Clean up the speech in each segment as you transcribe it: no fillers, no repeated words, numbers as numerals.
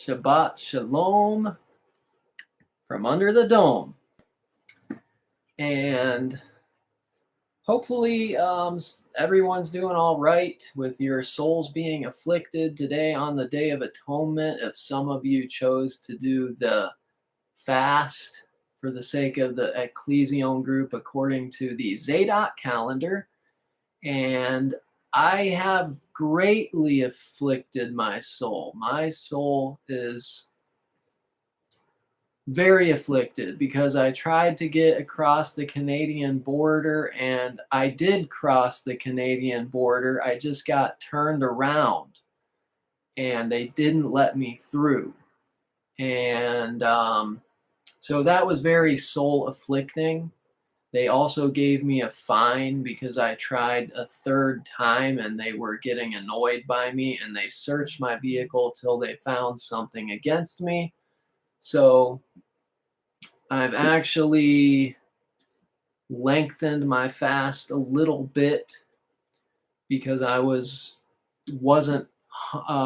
Shabbat Shalom from under the dome. And hopefully everyone's doing all right with your souls being afflicted today on the Day of Atonement. If some of you chose to do the fast for the sake of the Ecclesion group according to the Zadok Calendar. And I have greatly afflicted my soul. My soul is very afflicted because I tried to get across the Canadian border, and I did cross the Canadian border. I just got turned around and they didn't let me through. And so that was very soul afflicting. They also gave me a fine because I tried a third time and they were getting annoyed by me, and they searched my vehicle till they found something against me. So I've actually lengthened my fast a little bit because I wasn't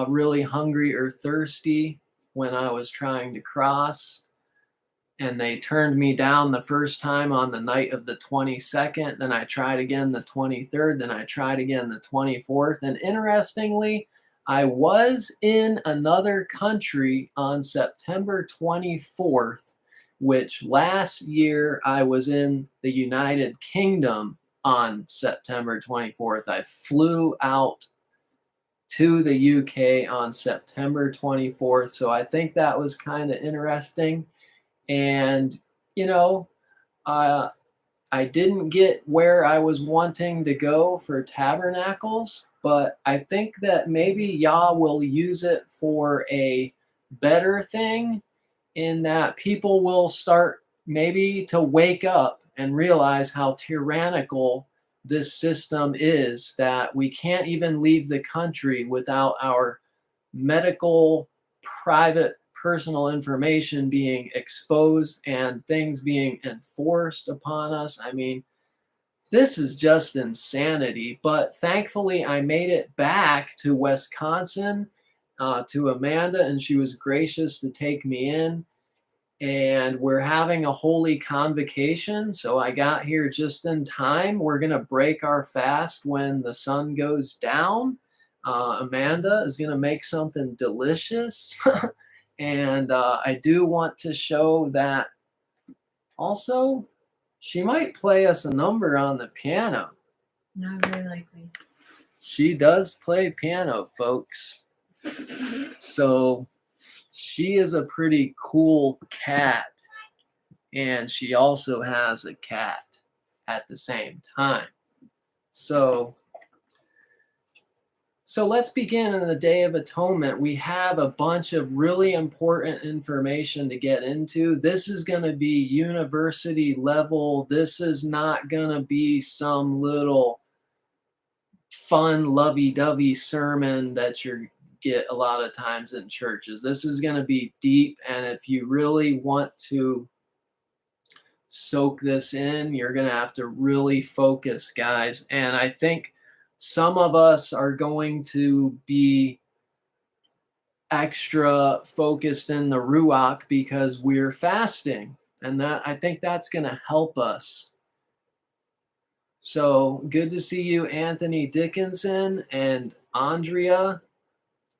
really hungry or thirsty when I was trying to cross. And they turned me down the first time on the night of the 22nd. Then I tried again the 23rd. Then I tried again the 24th. And interestingly, I was in another country on September 24th, which last year I was in the United Kingdom on September 24th. I flew out to the UK on September 24th. So I think that was kind of interesting. And, you know, I didn't get where I was wanting to go for tabernacles, but I think that maybe Yah will use it for a better thing, in that people will start maybe to wake up and realize how tyrannical this system is, that we can't even leave the country without our medical, private, personal information being exposed and things being enforced upon us. I mean, this is just insanity. But thankfully, I made it back to Wisconsin to Amanda, and she was gracious to take me in. And we're having a holy convocation, so I got here just in time. We're going to break our fast when the sun goes down. Amanda is going to make something delicious. And I do want to show that also she might play us a number on the piano. Not very likely. She does play piano, folks. So she is a pretty cool cat. And she also has a cat at the same time. So let's begin in the Day of Atonement. We have a bunch of really important information to get into. This is going to be university level. This is not going to be some little fun, lovey-dovey sermon that you get a lot of times in churches. This is going to be deep, and if you really want to soak this in, you're going to have to really focus, guys. And I think some of us are going to be extra focused in the Ruach because we're fasting. And that, I think that's going to help us. So good to see you, Anthony Dickinson and Andrea.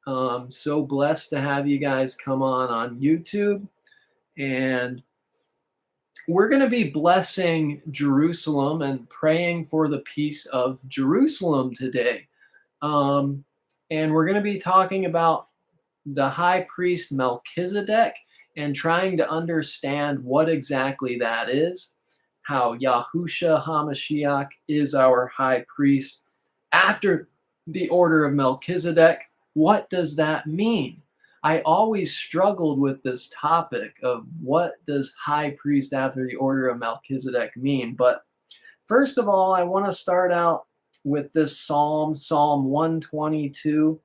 So blessed to have you guys come on YouTube. And we're going to be blessing Jerusalem and praying for the peace of Jerusalem today. And we're going to be talking about the high priest Melchizedek and trying to understand what exactly that is, how Yahusha HaMashiach is our high priest after the order of Melchizedek. What does that mean? I always struggled with this topic of what does high priest after the order of Melchizedek mean. But first of all, I want to start out with this Psalm 122.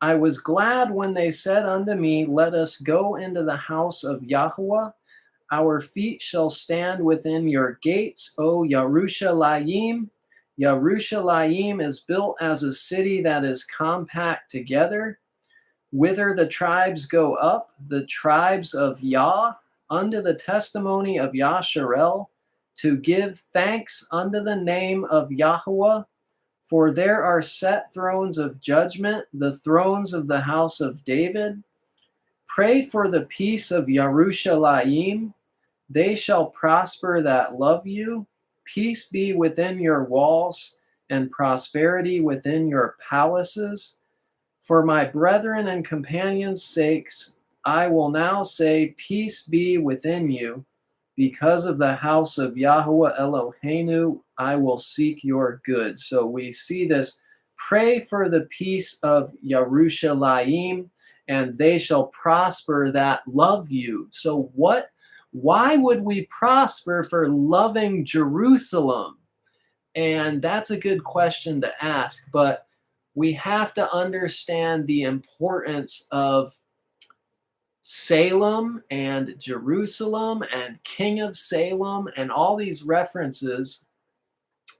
I was glad when they said unto me, let us go into the house of Yahuwah. Our feet shall stand within your gates, O Yerushalayim. Yerushalayim is built as a city that is compact together. Whither the tribes go up, the tribes of Yah, unto the testimony of Yasharel, to give thanks unto the name of Yahweh. For there are set thrones of judgment, the thrones of the house of David. Pray for the peace of Yerushalayim. They shall prosper that love you. Peace be within your walls, and prosperity within your palaces. For my brethren and companions' sakes, I will now say, peace be within you. Because of the house of Yahweh Eloheinu, I will seek your good. So we see this. Pray for the peace of Yerushalayim, and they shall prosper that love you. So why would we prosper for loving Jerusalem? And that's a good question to ask, but we have to understand the importance of Salem and Jerusalem and King of Salem and all these references.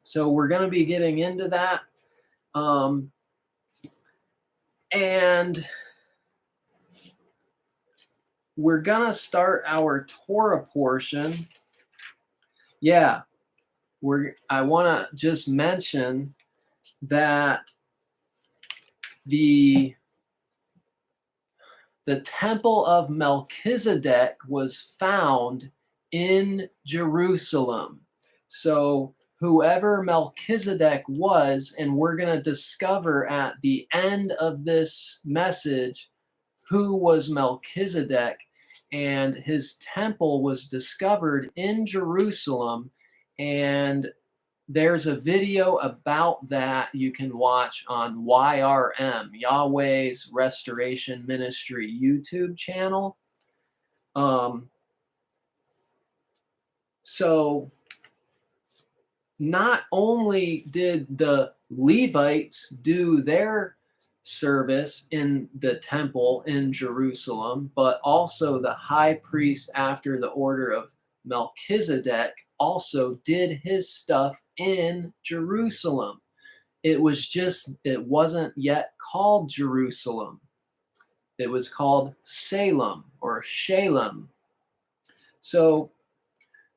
So we're going to be getting into that. And we're going to start our Torah portion. Yeah, I want to just mention that the temple of Melchizedek was found in Jerusalem. So whoever Melchizedek was, and we're going to discover at the end of this message who was Melchizedek, and his temple was discovered in Jerusalem, and there's a video about that you can watch on YRM, Yahweh's Restoration Ministry YouTube channel. So not only did the Levites do their service in the temple in Jerusalem, but also the high priest after the order of Melchizedek also did his stuff in Jerusalem. It wasn't yet called Jerusalem. It was called Salem or Shalem. So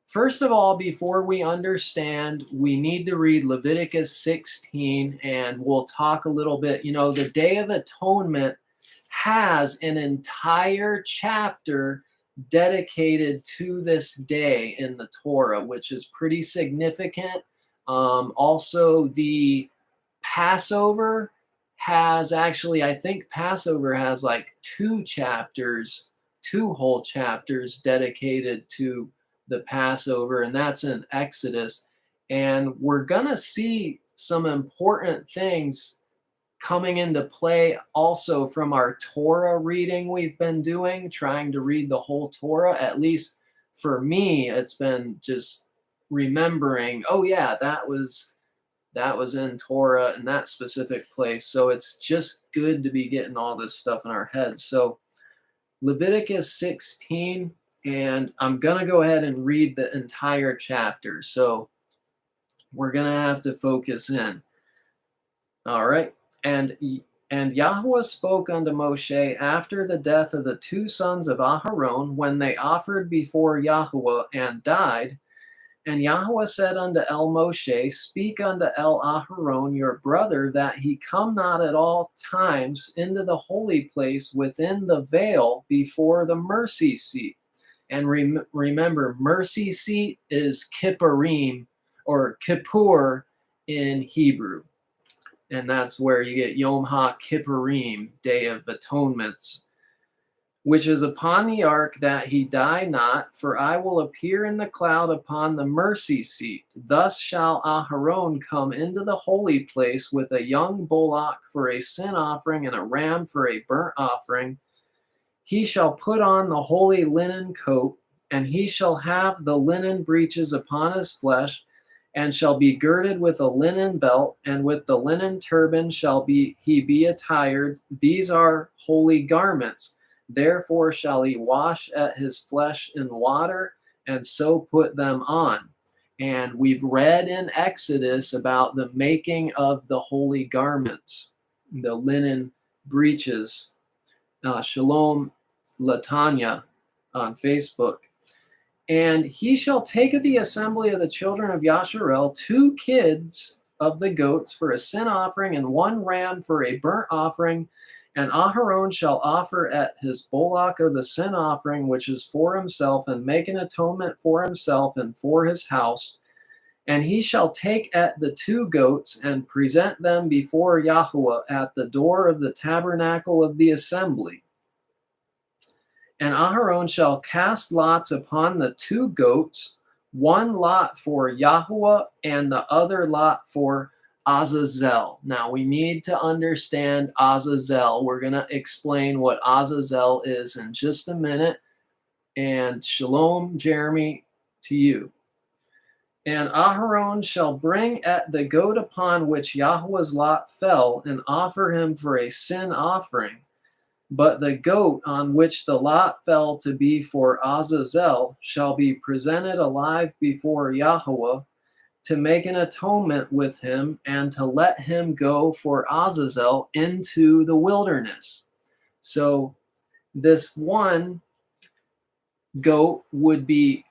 first of all, before we understand, we need to read Leviticus 16, and we'll talk a little bit. The Day of Atonement has an entire chapter dedicated to this day in the Torah, which is pretty significant. Also, the Passover has I think Passover has like two whole chapters dedicated to the Passover, and that's in Exodus. And we're going to see some important things coming into play also from our Torah reading we've been doing, trying to read the whole Torah. At least for me, it's been just remembering, oh yeah, that was in Torah in that specific place. So it's just good to be getting all this stuff in our heads. So Leviticus 16, and I'm going to go ahead and read the entire chapter. So we're going to have to focus in. All right. And Yahweh spoke unto Moshe after the death of the two sons of Aharon, when they offered before Yahweh and died. And Yahweh said unto El Moshe, speak unto El Aharon your brother, that he come not at all times into the holy place within the veil before the mercy seat. And remember, mercy seat is Kippurim or Kippur in Hebrew. And that's where you get Yom HaKippurim, Day of Atonements, which is upon the ark, that he die not, for I will appear in the cloud upon the mercy seat. Thus shall Aharon come into the holy place with a young bullock for a sin offering and a ram for a burnt offering. He shall put on the holy linen coat, and he shall have the linen breeches upon his flesh, and shall be girded with a linen belt, and with the linen turban shall he be attired. These are holy garments. Therefore shall he wash at his flesh in water, and so put them on. And we've read in Exodus about the making of the holy garments, the linen breeches. Shalom Latanya on Facebook. And he shall take of the assembly of the children of Yasharel 2 kids of the goats for a sin offering, and 1 ram for a burnt offering. And Aharon shall offer at his bullock of the sin offering, which is for himself, and make an atonement for himself and for his house. And he shall take at the 2 goats and present them before Yahweh at the door of the tabernacle of the assembly. And Aharon shall cast lots upon the 2 goats, 1 lot for Yahweh and the other lot for Azazel. Now we need to understand Azazel. We're going to explain what Azazel is in just a minute. And shalom, Jeremy, to you. And Aharon shall bring at the goat upon which Yahweh's lot fell and offer him for a sin offering. But the goat on which the lot fell to be for Azazel shall be presented alive before Yahweh to make an atonement with him and to let him go for Azazel into the wilderness. So this one goat would be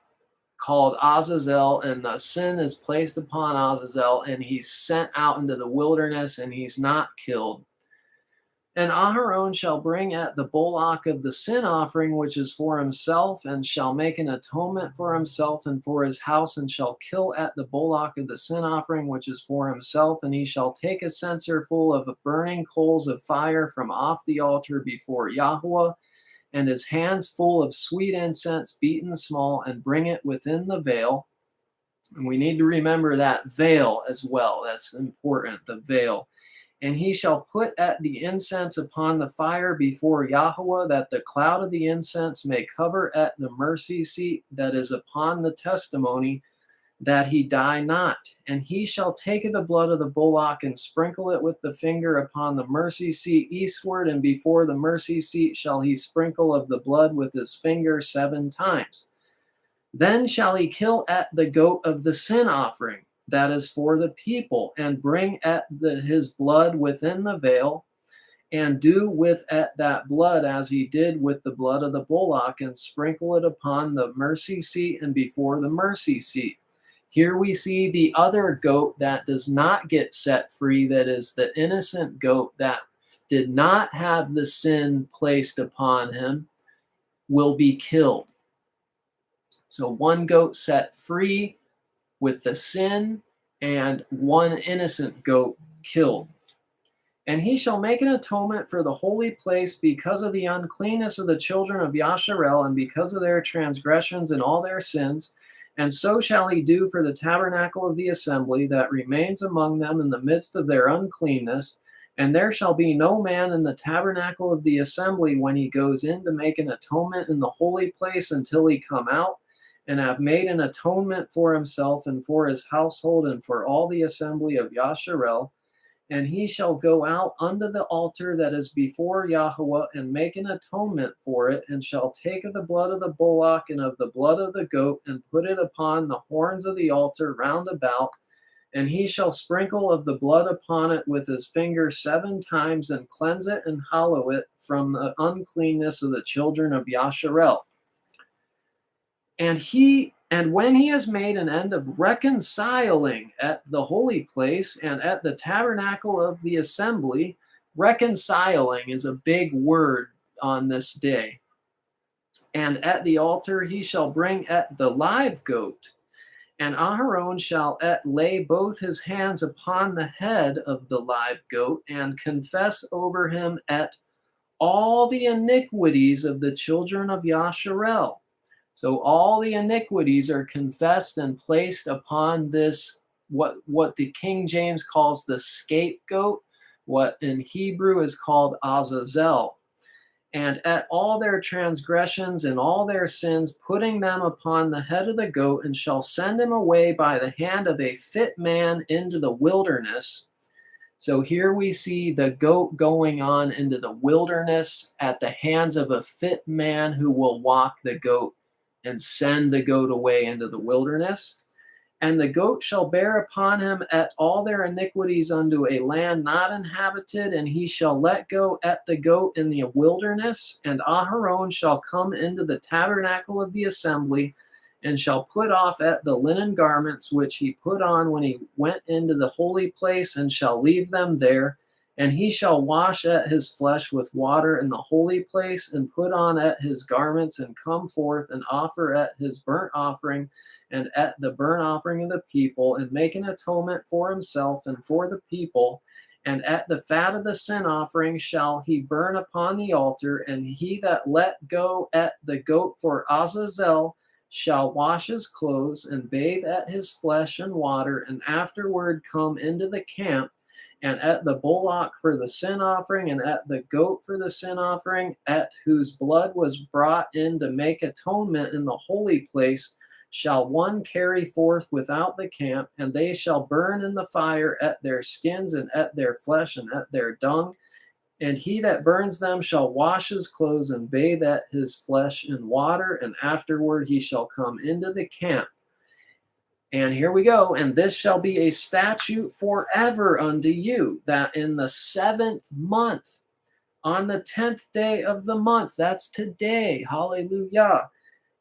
called Azazel, and the sin is placed upon Azazel, and he's sent out into the wilderness, and he's not killed. And Aharon shall bring at the bullock of the sin offering, which is for himself, and shall make an atonement for himself and for his house, and shall kill at the bullock of the sin offering, which is for himself. And he shall take a censer full of burning coals of fire from off the altar before Yahweh, and his hands full of sweet incense beaten small, and bring it within the veil. And we need to remember that veil as well. That's important, the veil. And he shall put at the incense upon the fire before Yahweh, that the cloud of the incense may cover at the mercy seat that is upon the testimony, that he die not. And he shall take of the blood of the bullock and sprinkle it with the finger upon the mercy seat eastward, and before the mercy seat shall he sprinkle of the blood with his finger 7 times. Then shall he kill at the goat of the sin offering, that is for the people, and bring at his blood within the veil, and do with at that blood as he did with the blood of the bullock, and sprinkle it upon the mercy seat and before the mercy seat. Here we see the other goat that does not get set free, that is the innocent goat that did not have the sin placed upon him, will be killed. So 1 goat set free with the sin, and 1 innocent goat killed. And he shall make an atonement for the holy place because of the uncleanness of the children of Yasharel, and because of their transgressions and all their sins. And so shall he do for the tabernacle of the assembly that remains among them in the midst of their uncleanness. And there shall be no man in the tabernacle of the assembly when he goes in to make an atonement in the holy place until he come out and have made an atonement for himself and for his household and for all the assembly of Yasharel. And he shall go out unto the altar that is before Yahweh and make an atonement for it, and shall take of the blood of the bullock and of the blood of the goat, and put it upon the horns of the altar round about. And he shall sprinkle of the blood upon it with his finger 7 times, and cleanse it and hallow it from the uncleanness of the children of Yasharel. And when he has made an end of reconciling at the holy place and at the tabernacle of the assembly, reconciling is a big word on this day. And at the altar he shall bring at the live goat, and Aharon shall lay both his hands upon the head of the live goat, and confess over him at all the iniquities of the children of Yasharel. So all the iniquities are confessed and placed upon this, what the King James calls the scapegoat, what in Hebrew is called Azazel. And at all their transgressions and all their sins, putting them upon the head of the goat, and shall send him away by the hand of a fit man into the wilderness. So here we see the goat going on into the wilderness at the hands of a fit man who will walk the goat and send the goat away into the wilderness. And the goat shall bear upon him at all their iniquities unto a land not inhabited, and he shall let go at the goat in the wilderness. And Aharon shall come into the tabernacle of the assembly, and shall put off at the linen garments which he put on when he went into the holy place, and shall leave them there. And he shall wash at his flesh with water in the holy place, and put on at his garments, and come forth and offer at his burnt offering and at the burnt offering of the people, and make an atonement for himself and for the people. And at the fat of the sin offering shall he burn upon the altar. And he that let go at the goat for Azazel shall wash his clothes and bathe at his flesh in water, and afterward come into the camp. And at the bullock for the sin offering, and at the goat for the sin offering, at whose blood was brought in to make atonement in the holy place, shall one carry forth without the camp, and they shall burn in the fire at their skins, and at their flesh, and at their dung. And he that burns them shall wash his clothes and bathe at his flesh in water, and afterward he shall come into the camp. And here we go. And this shall be a statute forever unto you, that in the 7th month, on the 10th day of the month, that's today, hallelujah,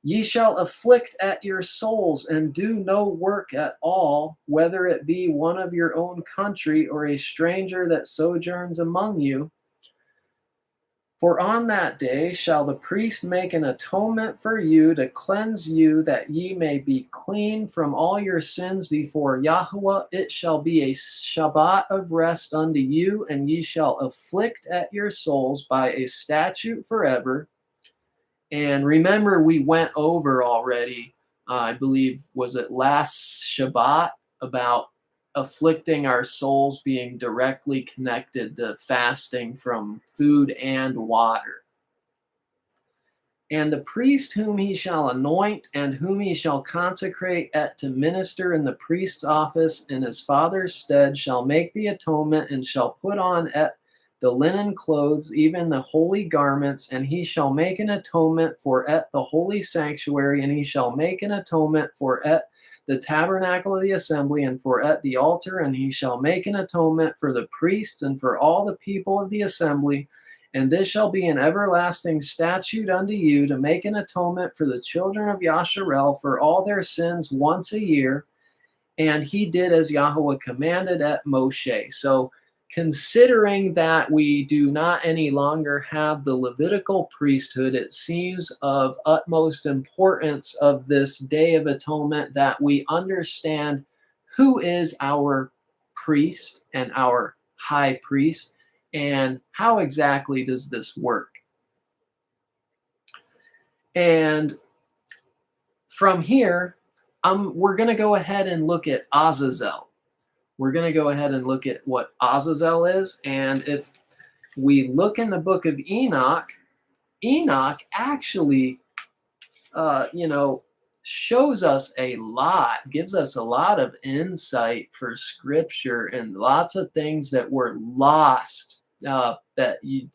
ye shall afflict at your souls, and do no work at all, whether it be one of your own country or a stranger that sojourns among you. For on that day shall the priest make an atonement for you to cleanse you, that ye may be clean from all your sins before Yahweh. It shall be a Shabbat of rest unto you, and ye shall afflict at your souls by a statute forever. And remember, we went over already, I believe, was it last Shabbat, about afflicting our souls being directly connected to fasting from food and water. And the priest whom he shall anoint, and whom he shall consecrate at to minister in the priest's office in his father's stead, shall make the atonement, and shall put on at the linen clothes, even the holy garments, and he shall make an atonement for at the holy sanctuary, and he shall make an atonement for at the tabernacle of the assembly, and for at the altar, and he shall make an atonement for the priests and for all the people of the assembly. And this shall be an everlasting statute unto you, to make an atonement for the children of Yasharel for all their sins once a year. And he did as Yahweh commanded at Moshe. So considering that we do not any longer have the Levitical priesthood, it seems of utmost importance of this Day of Atonement that we understand who is our priest and our high priest, and how exactly does this work. And from here, we're going to go ahead and look at Azazel. We're going to go ahead and look at what Azazel is. And if we look in the book of Enoch, Enoch actually, shows us a lot, gives us a lot of insight for scripture, and lots of things that were lost that you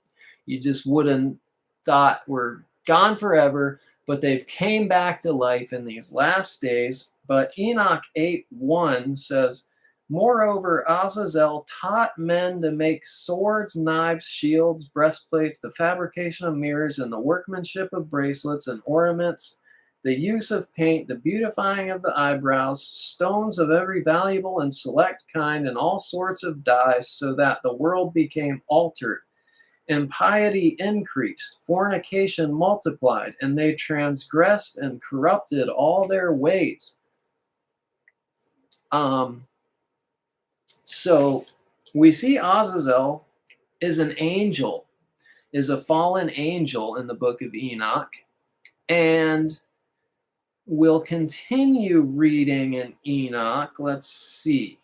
just wouldn't thought were gone forever, but they've came back to life in these last days. But Enoch 8:1 says, moreover, Azazel taught men to make swords, knives, shields, breastplates, the fabrication of mirrors, and the workmanship of bracelets and ornaments, the use of paint, the beautifying of the eyebrows, stones of every valuable and select kind, and all sorts of dyes, so that the world became altered. Impiety increased, fornication multiplied, and they transgressed and corrupted all their ways. So we see Azazel is an angel, is a fallen angel in the book of Enoch. And we'll continue reading in Enoch. Let's see.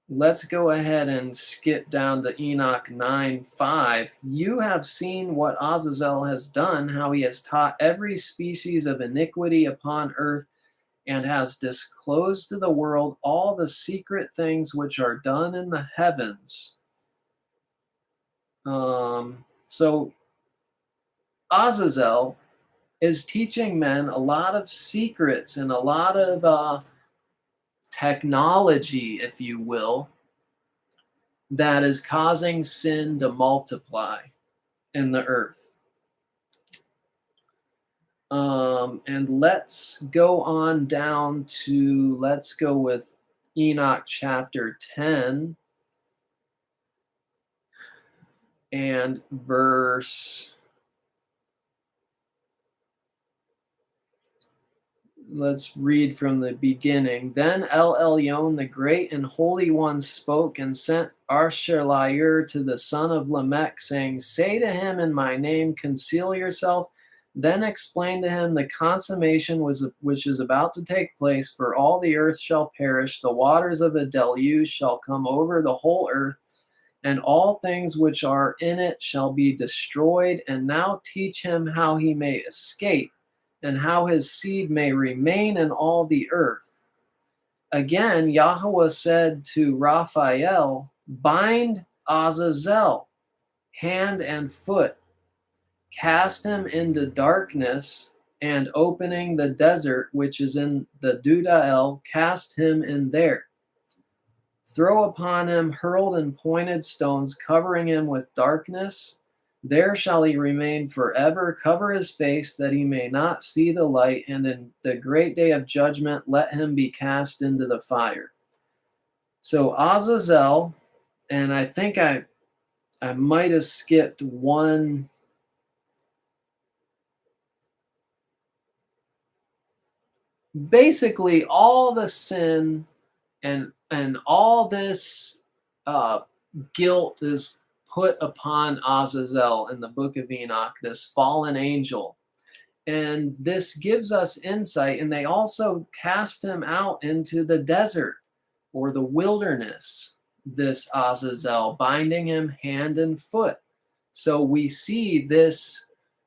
Let's go ahead and skip down to Enoch 9:5. You have seen what Azazel has done, how he has taught every species of iniquity upon earth, and has disclosed to the world all the secret things which are done in the heavens. So Azazel is teaching men a lot of secrets and a lot of technology, if you will, that is causing sin to multiply in the earth. And let's go on down to, let's go with Enoch chapter 10 and let's read from the beginning. Then El Elyon, the great and holy one, spoke and sent Arshalayur to the son of Lamech, saying, say to him in my name, conceal yourself. Then explain to him the consummation which is about to take place, for all the earth shall perish. The waters of a deluge shall come over the whole earth, and all things which are in it shall be destroyed. And now teach him how he may escape, and how his seed may remain in all the earth. Again, Yahweh said to Raphael, bind Azazel, hand and foot, cast him into darkness, and opening the desert which is in the Dudael, cast him in there. Throw upon him hurled and pointed stones, covering him with darkness. There shall he remain forever. Cover his face, that he may not see the light, and in the great day of judgment let him be cast into the fire. So Azazel, and I think I might have skipped one. Basically, all the sin and all this guilt is put upon Azazel in the book of Enoch, this fallen angel. And this gives us insight. And they also cast him out into the desert or the wilderness, this Azazel, binding him hand and foot. So we see this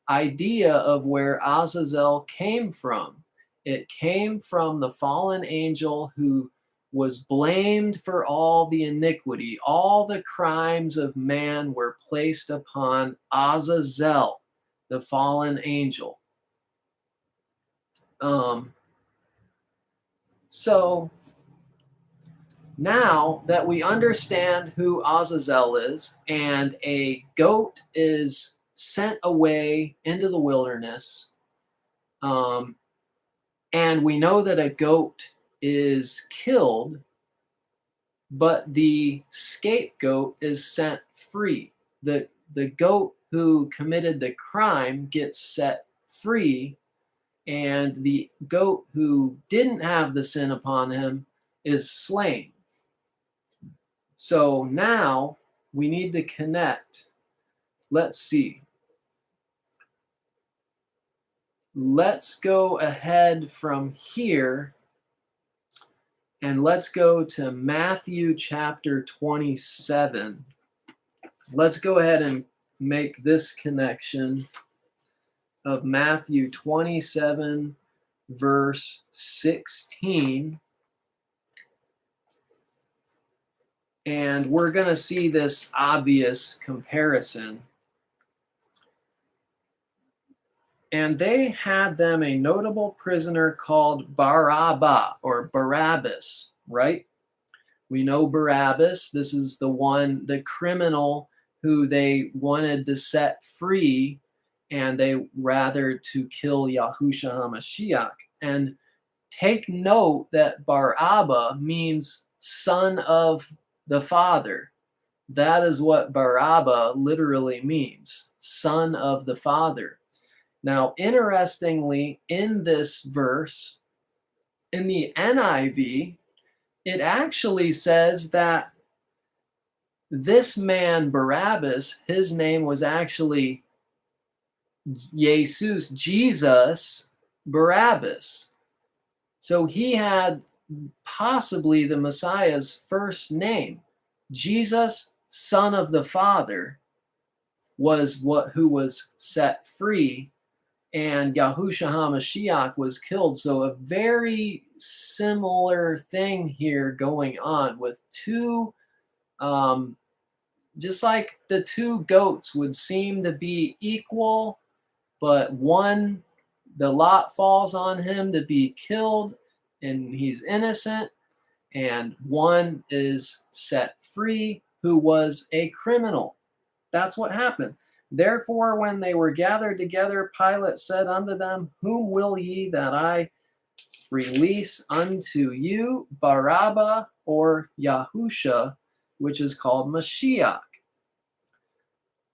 idea of where Azazel came from. It came from the fallen angel who was blamed for all the iniquity. All the crimes of man were placed upon Azazel, the fallen angel. So now that we understand who Azazel is, and a goat is sent away into the wilderness, and we know that a goat is killed, but the scapegoat is set free. The goat who committed the crime gets set free, and the goat who didn't have the sin upon him is slain. So now we need to connect. Let's see. Let's go ahead from here and let's go to Matthew chapter 27. Let's go ahead and make this connection of Matthew 27, verse 16. And we're going to see this obvious comparison. And they had them a notable prisoner called Barabbas, right? We know Barabbas. This is the criminal who they wanted to set free, and they rather to kill Yahusha HaMashiach. And take note that Barabbas means son of the Father. That is what Barabbas literally means, son of the Father. Now, interestingly, in this verse, in the NIV, it actually says that this man, Barabbas, his name was actually Jesus Barabbas. So he had possibly the Messiah's first name. Jesus, son of the Father, was who was set free, and Yahusha HaMashiach was killed. So a very similar thing here going on with two, just like the two goats would seem to be equal, but one the lot falls on him to be killed, and he's innocent, and one is set free who was a criminal. That's what happened. Therefore, when they were gathered together, Pilate said unto them, Whom will ye that I release unto you, Barabbas or Yahusha, which is called Mashiach,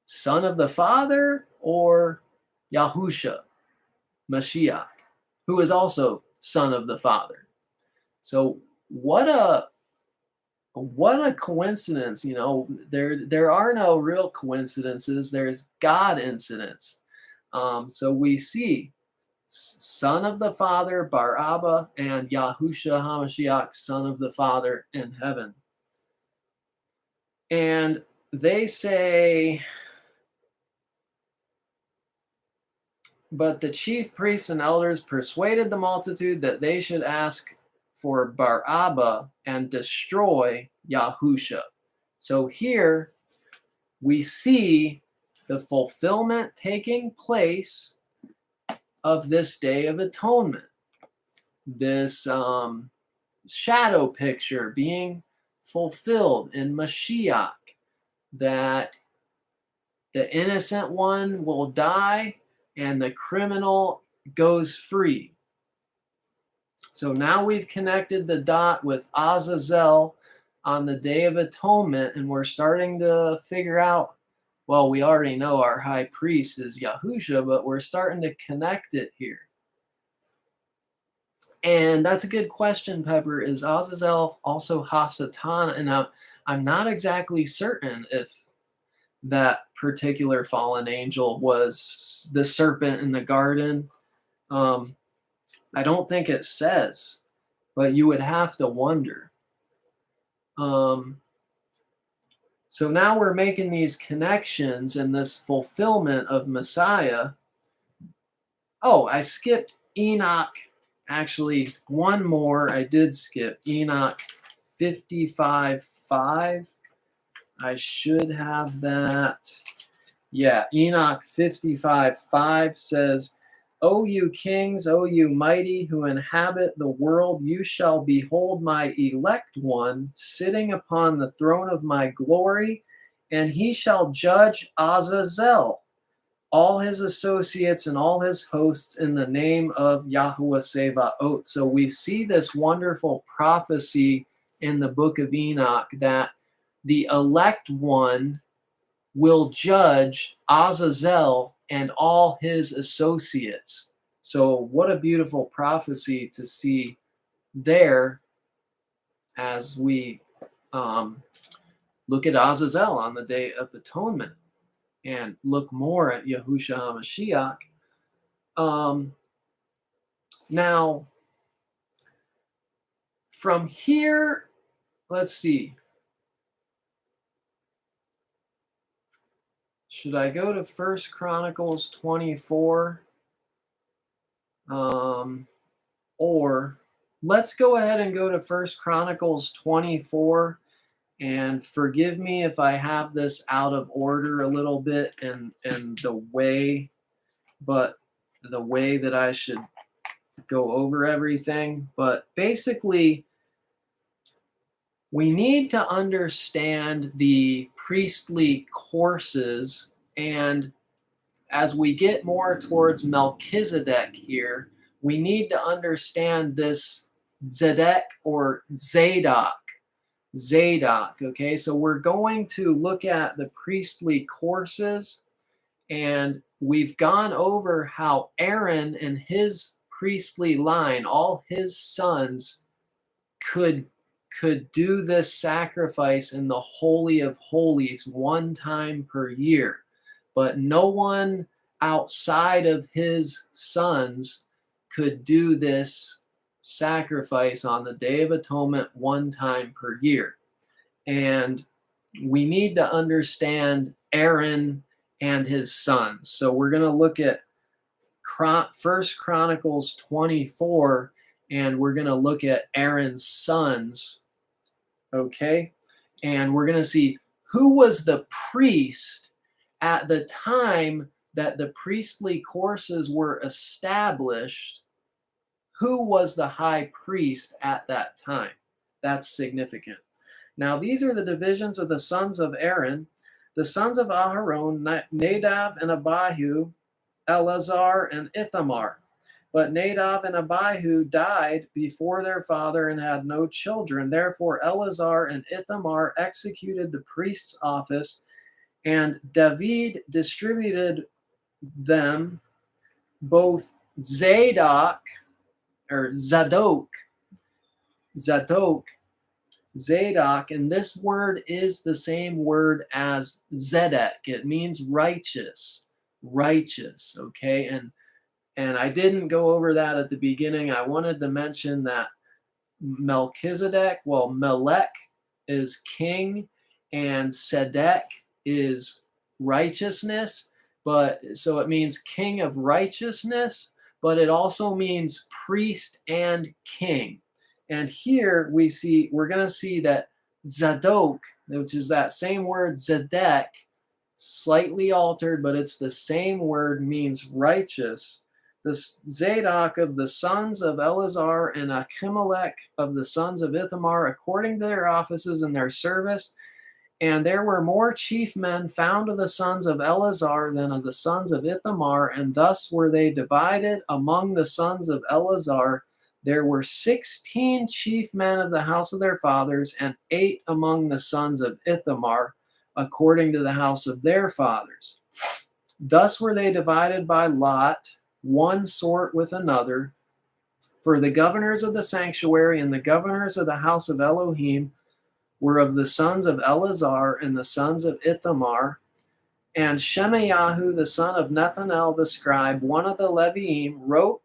son of the Father, or Yahusha, Mashiach, who is also son of the Father? So what a coincidence. There are no real coincidences. There's God incidents. So we see son of the Father, Barabbas, and Yahusha HaMashiach, son of the Father in heaven. And they say, but the chief priests and elders persuaded the multitude that they should ask for Barabbas and destroy Yahusha. So here we see the fulfillment taking place of this Day of Atonement. This shadow picture being fulfilled in Mashiach, that the innocent one will die and the criminal goes free. So now we've connected the dot with Azazel on the Day of Atonement, and we're starting to figure out, well, we already know our high priest is Yahusha, but we're starting to connect it here. And that's a good question, Pepper. Is Azazel also Hasatan? And I'm not exactly certain if that particular fallen angel was the serpent in the garden. I don't think it says, but you would have to wonder. So now we're making these connections and this fulfillment of Messiah. Oh, I skipped Enoch. Actually, one more I did skip. Enoch 55:5. I should have that. Yeah, Enoch 55:5 says, O you kings, O you mighty who inhabit the world, you shall behold my elect one sitting upon the throne of my glory, and he shall judge Azazel, all his associates and all his hosts in the name of Yahuwah Sebaot. So we see this wonderful prophecy in the book of Enoch that the elect one will judge Azazel and all his associates. So what a beautiful prophecy to see there as we look at Azazel on the Day of Atonement and look more at Yahusha HaMashiach. Now, from here, let's see. Should I go to 1 Chronicles 24? Or let's go ahead and go to 1 Chronicles 24. And forgive me if I have this out of order a little bit and the way that I should go over everything. But basically, we need to understand the priestly courses, and as we get more towards Melchizedek here, we need to understand this Zedek or Zadok. Okay, so we're going to look at the priestly courses, and we've gone over how Aaron and his priestly line, all his sons, could do this sacrifice in the Holy of Holies one time per year. But no one outside of his sons could do this sacrifice on the Day of Atonement one time per year. And we need to understand Aaron and his sons. So we're going to look at 1 Chronicles 24, and we're going to look at Aaron's sons. Okay, and we're going to see who was the priest at the time that the priestly courses were established, who was the high priest at that time. That's significant. Now, these are the divisions of the sons of Aaron. The sons of Aharon, Nadab and Abihu, Eleazar and Ithamar. But Nadab and Abihu died before their father and had no children. Therefore, Eleazar and Ithamar executed the priest's office, and David distributed them, both Zadok, Zadok, and this word is the same word as Zedek. It means righteous, okay? And I didn't go over that at the beginning. I wanted to mention that Melchizedek, well, Melech is king, and Sedek is righteousness, but so it means king of righteousness, but it also means priest and king. And here we're going to see that Zadok, which is that same word Zedek, slightly altered, but it's the same word, means righteous. The Zadok of the sons of Eleazar and Ahimelech of the sons of Ithamar, according to their offices and their service. And there were more chief men found of the sons of Eleazar than of the sons of Ithamar, and thus were they divided among the sons of Eleazar. There were 16 chief men of the house of their fathers, and 8 among the sons of Ithamar, according to the house of their fathers. Thus were they divided by lot, one sort with another. For the governors of the sanctuary and the governors of the house of Elohim were of the sons of Eleazar and the sons of Ithamar. And Shemayahu, the son of Nethanel the scribe, one of the Leviim, wrote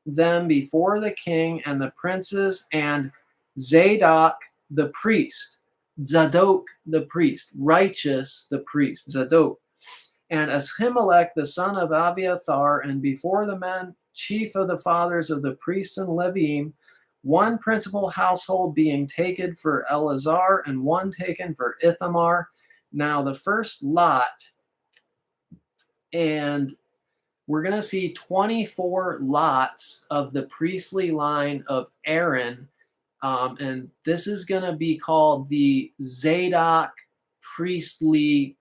them before the king and the princes, and Zadok the priest, Zadok the priest, righteous the priest, Zadok, and Ahimelech the son of Abiathar, and before the men chief of the fathers of the priests and Leviim, one principal household being taken for Eleazar and one taken for Ithamar. Now the first lot, and we're going to see 24 lots of the priestly line of Aaron, and this is going to be called the Zadok priestly,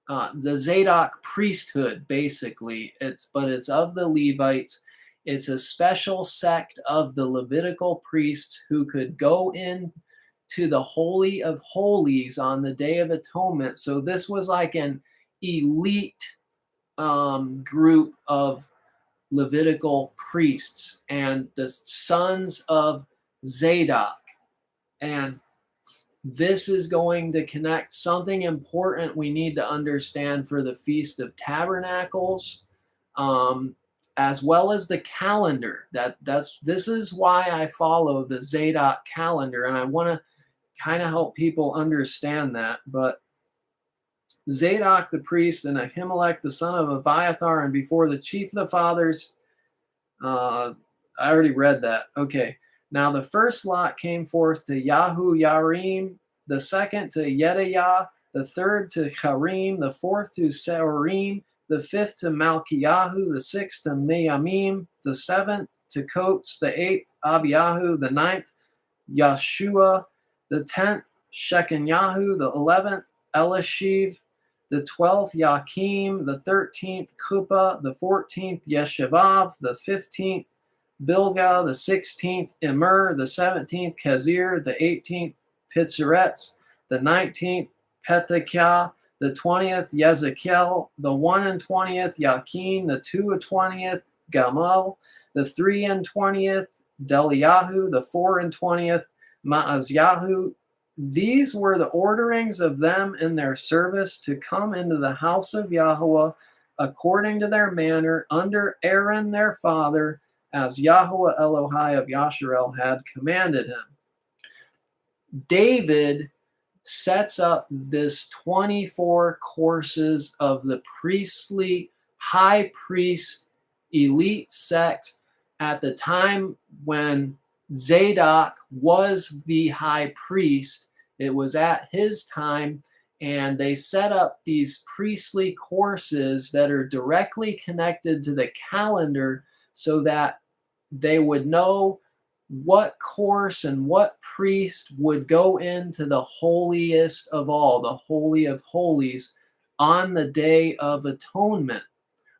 the Zadok priesthood, basically. It's of the Levites. It's a special sect of the Levitical priests who could go in to the Holy of Holies on the Day of Atonement. So this was like an elite group of Levitical priests and the sons of Zadok. And this is going to connect something important we need to understand for the Feast of Tabernacles, as well as the calendar. This is why I follow the Zadok calendar, and I want to kind of help people understand that. But Zadok the priest and Ahimelech the son of Abiathar, and before the chief of the fathers, I already read that. Okay. Now the first lot came forth to Yahu-Yarim, the second to Yedaiah, the third to Harim, the fourth to Seorim, the fifth to Malchiyahu, the sixth to Meyamim, the seventh to Coats, the eighth Abiyahu, the ninth Yeshua, the 10th Shechanyahu, the 11th Elishiv, the 12th Yakim, the 13th Kupa, the 14th Yeshevav, the 15th Bilgah, the 16th Immer, the 17th Kezir, the 18th Pitzeretz, the 19th Pethakiah, the 20th Ezekiel, the 21st Yakin, the 22nd Gamal, the 23rd Deliahu, the 24th Maazyahu. These were the orderings of them in their service to come into the house of Yahweh according to their manner under Aaron their father, as Yahweh Elohai of Yasharel had commanded him. David sets up this 24 courses of the priestly high priest elite sect at the time when Zadok was the high priest. It was at his time, And they set up these priestly courses that are directly connected to the calendar so that they would know what course and what priest would go into the holiest of all, the Holy of Holies, on the Day of Atonement,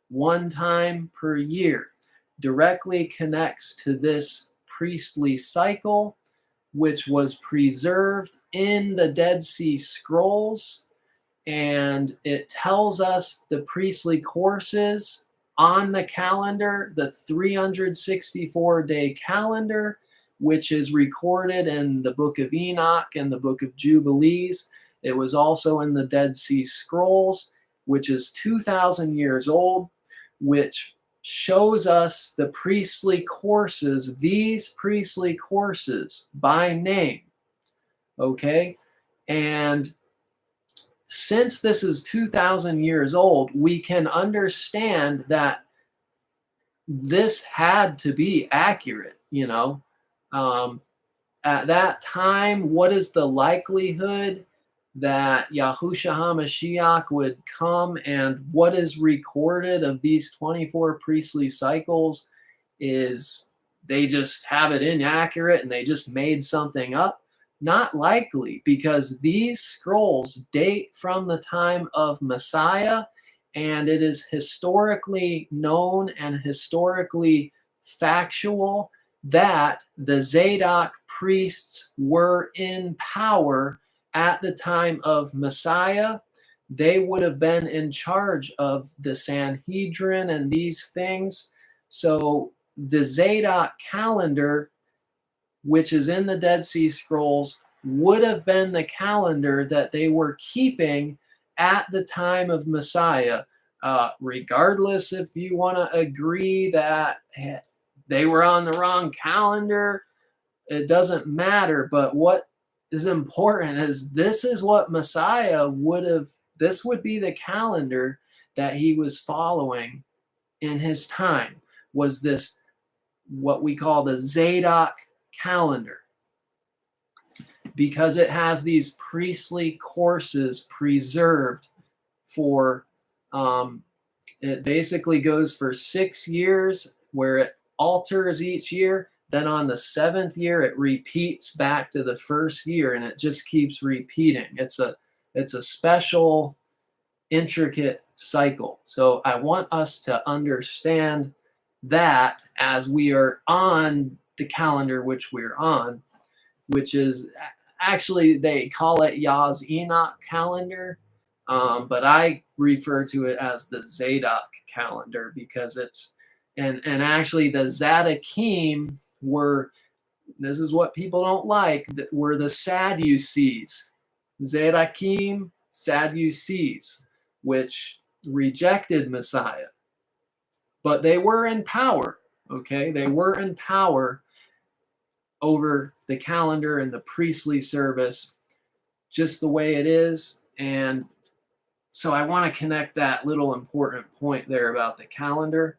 one time per year. Directly connects to this priestly cycle, which was preserved in the Dead Sea Scrolls, and it tells us the priestly courses on the calendar, the 364-day calendar, which is recorded in the book of Enoch and the book of Jubilees. It was also in the Dead Sea Scrolls, which is 2,000 years old, which shows us the priestly courses, these priestly courses by name. Okay? And since this is 2,000 years old, we can understand that this had to be accurate, you know. At that time, what is the likelihood that Yahusha HaMashiach would come, and what is recorded of these 24 priestly cycles is they just have it inaccurate and they just made something up? Not likely, because these scrolls date from the time of Messiah, and it is historically known and historically factual that the Zadok priests were in power at the time of Messiah. They would have been in charge of the Sanhedrin and these things. So the Zadok calendar, which is in the Dead Sea Scrolls, would have been the calendar that they were keeping at the time of Messiah. Regardless if you want to agree that they were on the wrong calendar, it doesn't matter. But what is important is this is what Messiah would have, this would be the calendar that he was following in his time, was this what we call the Zadok calendar, because it has these priestly courses preserved for, it basically goes for 6 years where it alters each year. Then on the 7th year, it repeats back to the first year, and it just keeps repeating. It's a special, intricate cycle. So I want us to understand that as we are on the calendar which we're on, which is actually, they call it Yah's Enoch calendar, but I refer to it as the Zadok calendar because it's, and actually the Zadokim were, this is what people don't like, that were the Sadducees. Zadokim, Sadducees, which rejected Messiah. But they were in power, okay? They were in power over the calendar and the priestly service, just the way it is. And so I want to connect that little important point there about the calendar.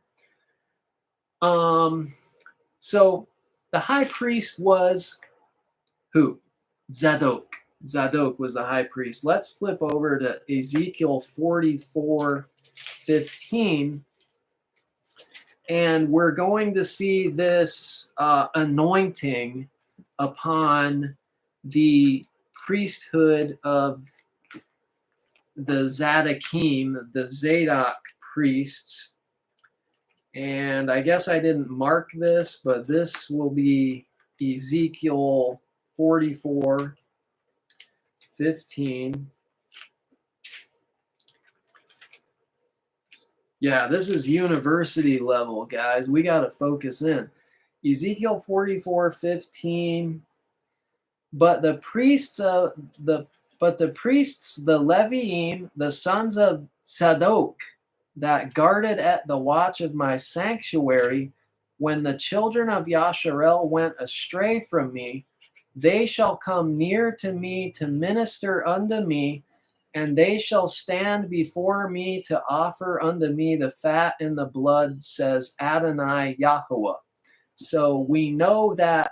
So the high priest was who? Zadok. Zadok was the high priest. Let's flip over to Ezekiel 44:15. And we're going to see this anointing upon the priesthood of the Zadokim, the Zadok priests. And I guess I didn't mark this, but this will be Ezekiel 44:15. Yeah, this is university level, guys. We got to focus in. Ezekiel 44:15. But the priests, the Leviim, the sons of Zadok, that guarded at the watch of my sanctuary, when the children of Yasharel went astray from me, they shall come near to me to minister unto me, and they shall stand before me to offer unto me the fat and the blood, says Adonai Yahuwah. So we know that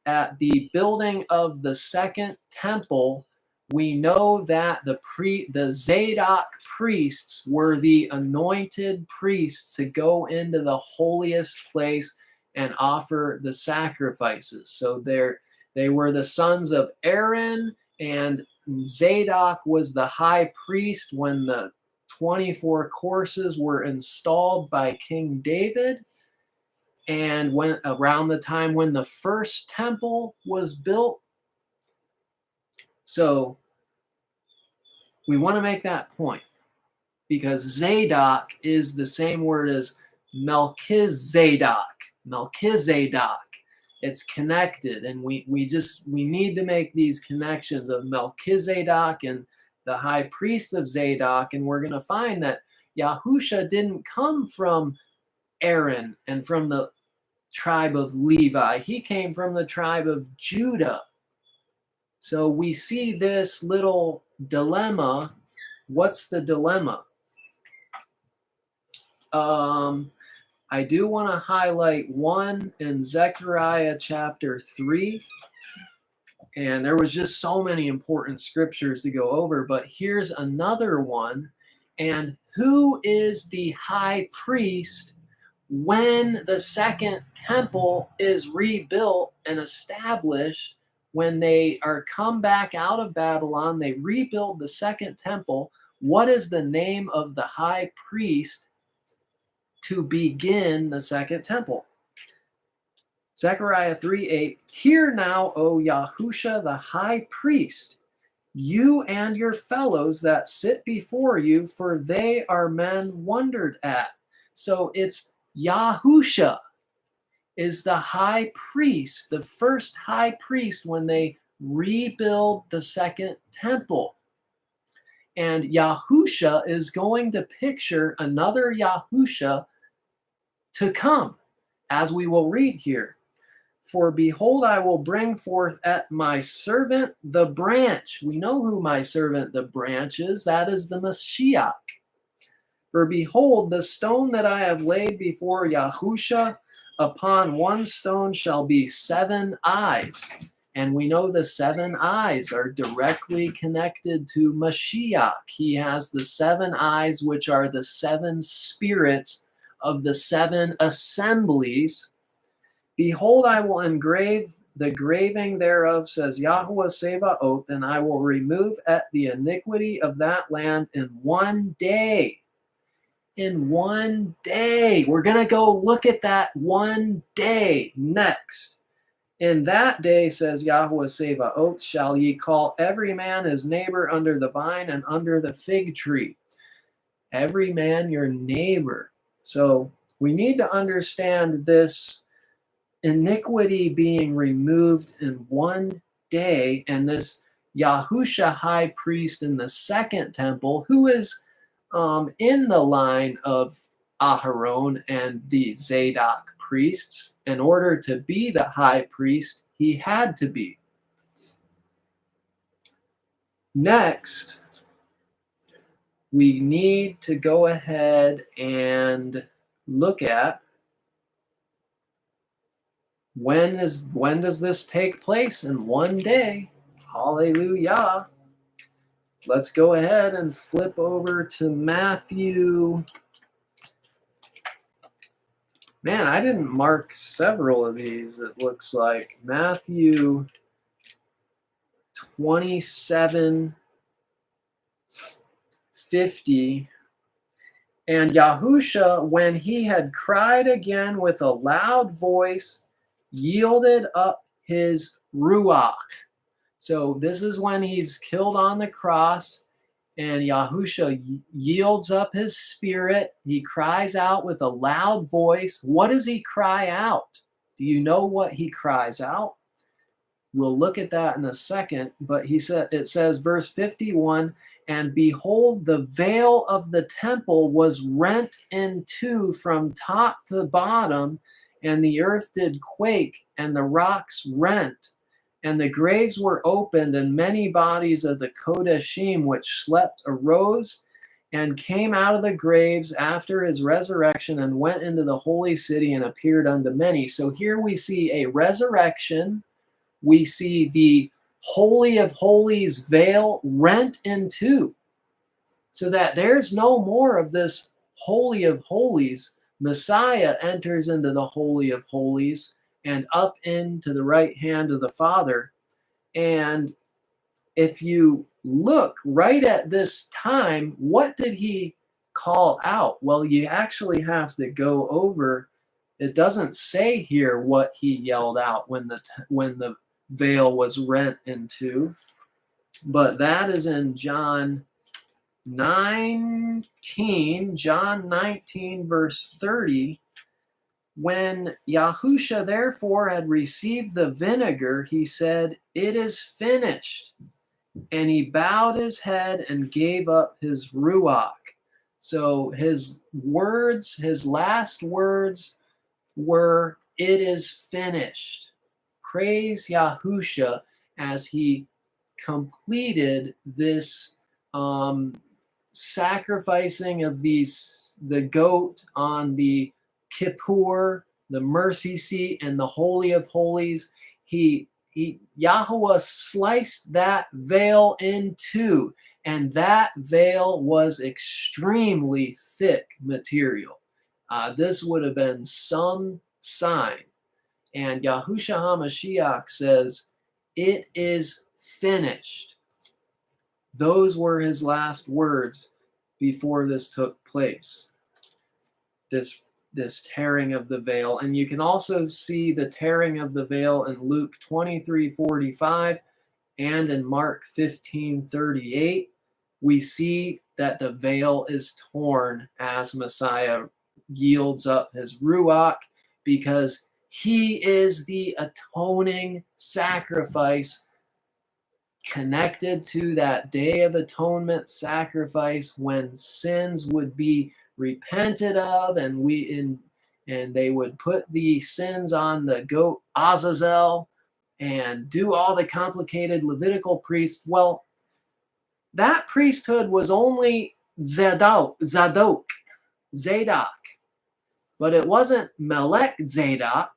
at the building of the second temple, we know that the Zadok priests were the anointed priests to go into the holiest place and offer the sacrifices. So they were the sons of Aaron, and Zadok was the high priest when the 24 courses were installed by King David. And when around the time when the first temple was built. So we want to make that point because Zadok is the same word as Melchizedek. Melchizedek. It's connected, and we need to make these connections of Melchizedek and the high priest of Zadok, and we're going to find that Yahusha didn't come from Aaron and from the tribe of Levi. He came from the tribe of Judah. So we see this little dilemma. What's the dilemma? I do want to highlight one in Zechariah chapter 3. And there was just so many important scriptures to go over, but here's another one. And who is the high priest when the second temple is rebuilt and established? When they are come back out of Babylon, they rebuild the second temple. What is the name of the high priest to begin the second temple? Zechariah 3:8, hear now, O Yahusha, the high priest, you and your fellows that sit before you, for they are men wondered at. So it's Yahusha is the high priest, the first high priest when they rebuild the second temple. And Yahusha is going to picture another Yahusha to come, as we will read here. For behold, I will bring forth at my servant the branch. We know who my servant the branch is. That is the Mashiach. For behold, the stone that I have laid before Yahusha, upon one stone shall be 7 eyes. And we know the 7 eyes are directly connected to Mashiach. He has the 7 eyes, which are the 7 spirits of the 7 assemblies. Behold, I will engrave the graving thereof, says Yahuwah Sebaoth, and I will remove at the iniquity of that land in 1 day. In 1 day. We're going to go look at that 1 day next. In that day, says Yahuwah Sebaoth, shall ye call every man his neighbor under the vine and under the fig tree. Every man your neighbor. So we need to understand this iniquity being removed in 1 day, and this Yahusha high priest in the second temple, who is in the line of Aharon and the Zadok priests. In order to be the high priest, he had to be. Next, we need to go ahead and look at when does this take place? In 1 day. Hallelujah. Let's go ahead and flip over to Matthew. Man, I didn't mark several of these, it looks like. Matthew 27:50. And Yahusha, when he had cried again with a loud voice, yielded up his ruach. So this is when he's killed on the cross, and Yahusha yields up his spirit. He cries out with a loud voice. What does he cry out? Do you know what he cries out? We'll look at that in a second, but it says, verse 51, and behold, the veil of the temple was rent in two from top to bottom, and the earth did quake, and the rocks rent, and the graves were opened, and many bodies of the Kodeshim which slept arose and came out of the graves after his resurrection and went into the holy city and appeared unto many. So here we see a resurrection. We see the Holy of Holies veil rent in two, so that there's no more of this Holy of Holies. Messiah enters into the Holy of Holies and up into the right hand of the Father. And if you look right at this time, what did he call out? Well, you actually have to go over. It doesn't say here what he yelled out when the veil was rent in two, but that is in John 19, verse 30. When Yahusha therefore had received the vinegar, he said, "It is finished." And he bowed his head and gave up his ruach. So his words, his last words were, "It is finished." Praise Yahusha as he completed this sacrificing of the goat on the Kippur, the mercy seat, and the Holy of Holies. Yahweh sliced that veil in two, and that veil was extremely thick material. This would have been some sign. And Yahusha HaMashiach says, "It is finished." Those were his last words before this took place. This tearing of the veil. And you can also see the tearing of the veil in Luke 23:45 and in Mark 15:38. We see that the veil is torn as Messiah yields up his ruach, because he is the atoning sacrifice connected to that Day of Atonement sacrifice when sins would be repented of, and they would put the sins on the goat Azazel and do all the complicated Levitical priests. Well, that priesthood was only Zadok, but it wasn't Melchizedek.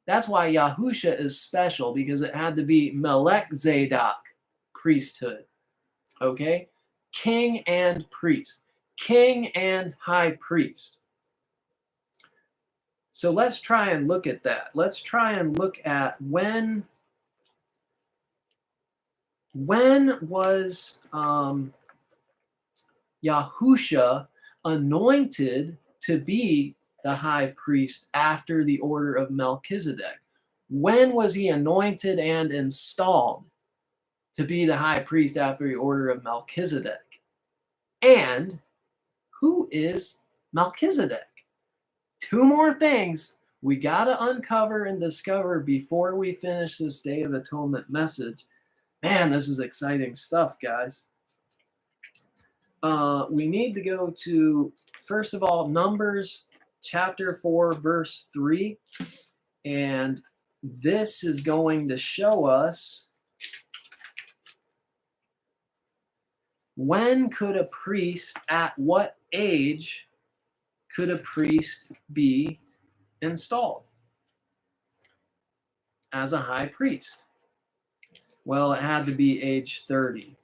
That's why Yahusha is special, because it had to be Melchizedek priesthood. Okay? King and priest. King and high priest. So let's try and look at that. Let's try and look at when was Yahusha anointed to be the high priest after the order of Melchizedek? When was he anointed and installed to be the high priest after the order of Melchizedek? And who is Melchizedek? Two more things we got to uncover and discover before we finish this Day of Atonement message. Man, this is exciting stuff, guys. We need to go to, first of all, Numbers chapter 4, verse 3. And this is going to show us, when could a priest, at what age could a priest be installed as a high priest? Well, it had to be age 30.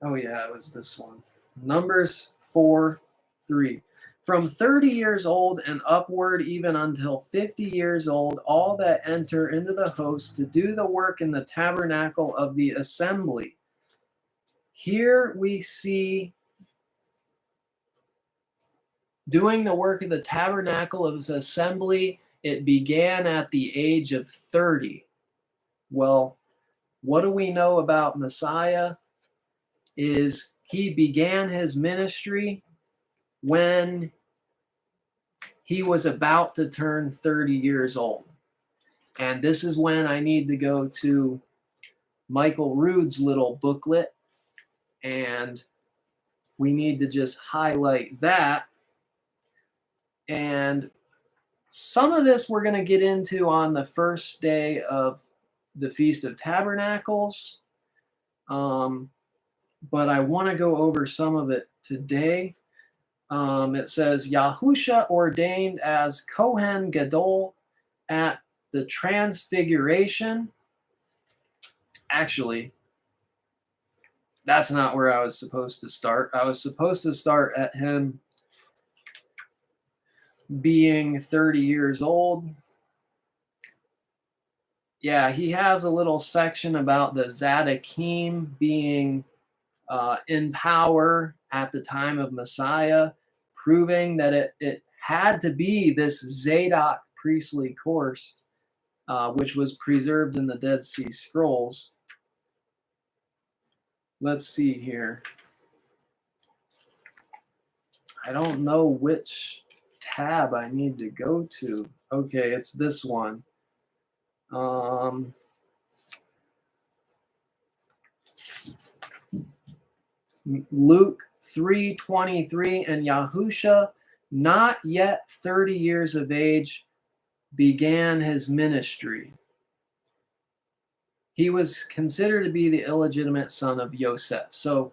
Oh yeah, it was this one. Numbers 4:3. From 30 years old and upward, even until 50 years old, all that enter into the host to do the work in the tabernacle of the assembly. Here we see doing the work of the tabernacle of the assembly, it began at the age of 30. Well, what do we know about Messiah? Is he began his ministry when he was about to turn 30 years old. And this is when I need to go to Michael Rood's little booklet, and we need to just highlight that. And some of this we're going to get into on the first day of the Feast of Tabernacles. But I want to go over some of it today. It says, Yahusha ordained as Kohen Gadol at the Transfiguration. Actually, that's not where I was supposed to start. I was supposed to start at him being 30 years old. Yeah, he has a little section about the Zadokim being in power at the time of Messiah, proving that it had to be this Zadok priestly course, which was preserved in the Dead Sea Scrolls. Let's see here. I don't know which tab I need to go to. Okay, it's this one. Luke 3:23, and Yahusha, not yet 30 years of age, began his ministry. He was considered to be the illegitimate son of Joseph. So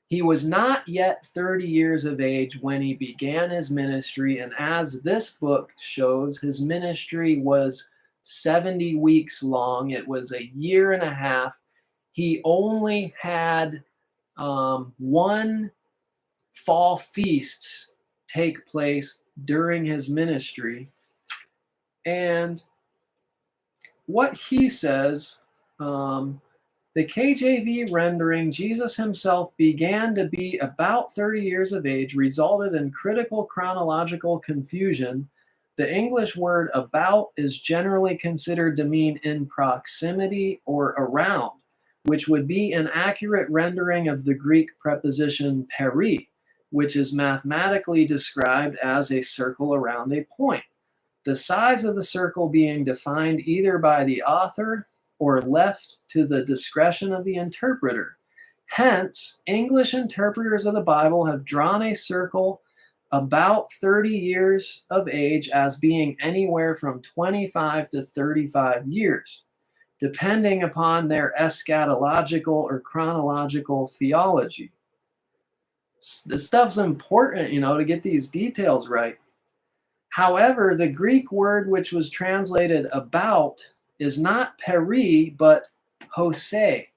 he was not yet 30 years of age when he began his ministry. And as this book shows, his ministry was 70 weeks long. It was a year and a half. He only had one fall feasts take place during his ministry. And what he says, the KJV rendering, Jesus himself began to be about 30 years of age, resulted in critical chronological confusion. The English word about is generally considered to mean in proximity or around, which would be an accurate rendering of the Greek preposition peri, which is mathematically described as a circle around a point. The size of the circle being defined either by the author or left to the discretion of the interpreter. Hence, English interpreters of the Bible have drawn a circle about 30 years of age as being anywhere from 25 to 35 years, depending upon their eschatological or chronological theology. This stuff's important, to get these details right. However, the Greek word which was translated about is not peri, but hosei,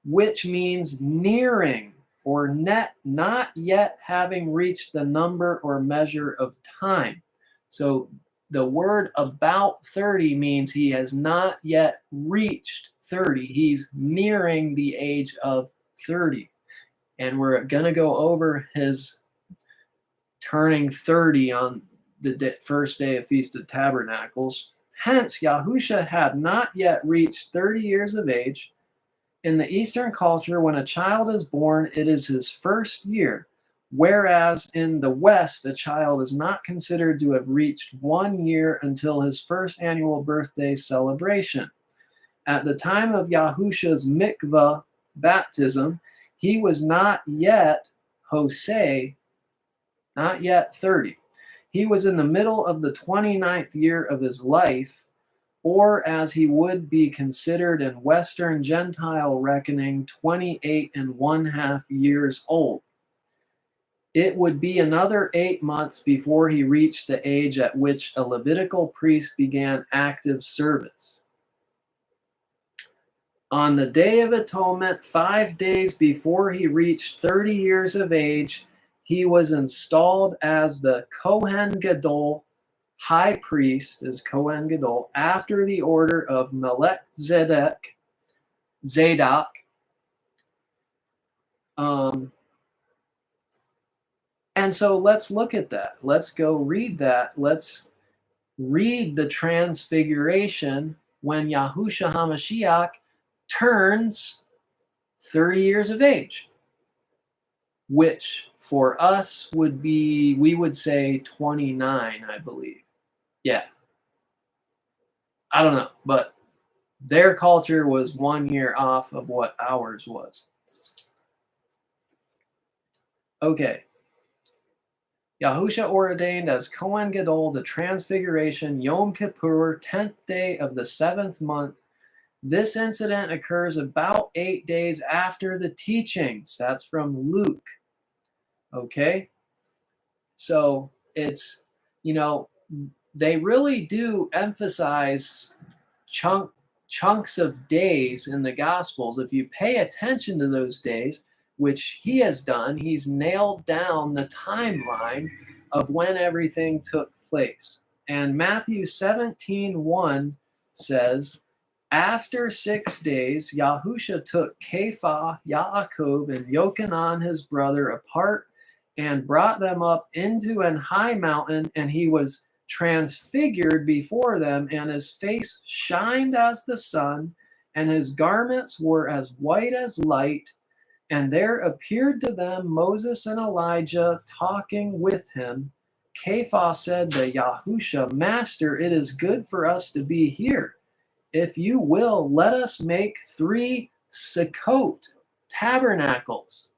which means nearing or not yet having reached the number or measure of time. So the word about 30 means he has not yet reached 30. He's nearing the age of 30. And we're going to go over his turning 30 on the first day of Feast of Tabernacles. Hence, Yahusha had not yet reached 30 years of age. In the Eastern culture, when a child is born, it is his first year, whereas in the West, a child is not considered to have reached 1 year until his first annual birthday celebration. At the time of Yahusha's mikvah baptism, he was not yet hosei, not yet 30. He was in the middle of the 29th year of his life, or as he would be considered in Western Gentile reckoning, 28½ years old. It would be another 8 months before he reached the age at which a Levitical priest began active service. On the Day of Atonement, 5 days before he reached 30 years of age, he was installed as the Kohen Gadol, high priest, as Kohen Gadol, after the order of Melchizedek, Zadok. And so let's look at that. Let's go read that. Let's read the transfiguration when Yahusha HaMashiach turns 30 years of age, which for us would be, we would say 29, I believe. Yeah. I don't know, but their culture was 1 year off of what ours was. Okay. Yahusha ordained as Kohen Gadol the Transfiguration, Yom Kippur, 10th day of the 7th month. This incident occurs about 8 days after the teachings. That's from Luke. Okay? So it's, they really do emphasize chunks of days in the Gospels, if you pay attention to those days, which he has done, he's nailed down the timeline of when everything took place. And Matthew 17:1 says, after 6 days, Yahusha took Kepha, Yaakov, and Yochanan his brother apart and brought them up into an high mountain, and he was transfigured before them, and his face shined as the sun, and his garments were as white as light. And there appeared to them Moses and Elijah talking with him. Kepha said to Yahusha, Master, it is good for us to be here. If you will, let us make 3 Sukkot, tabernacles.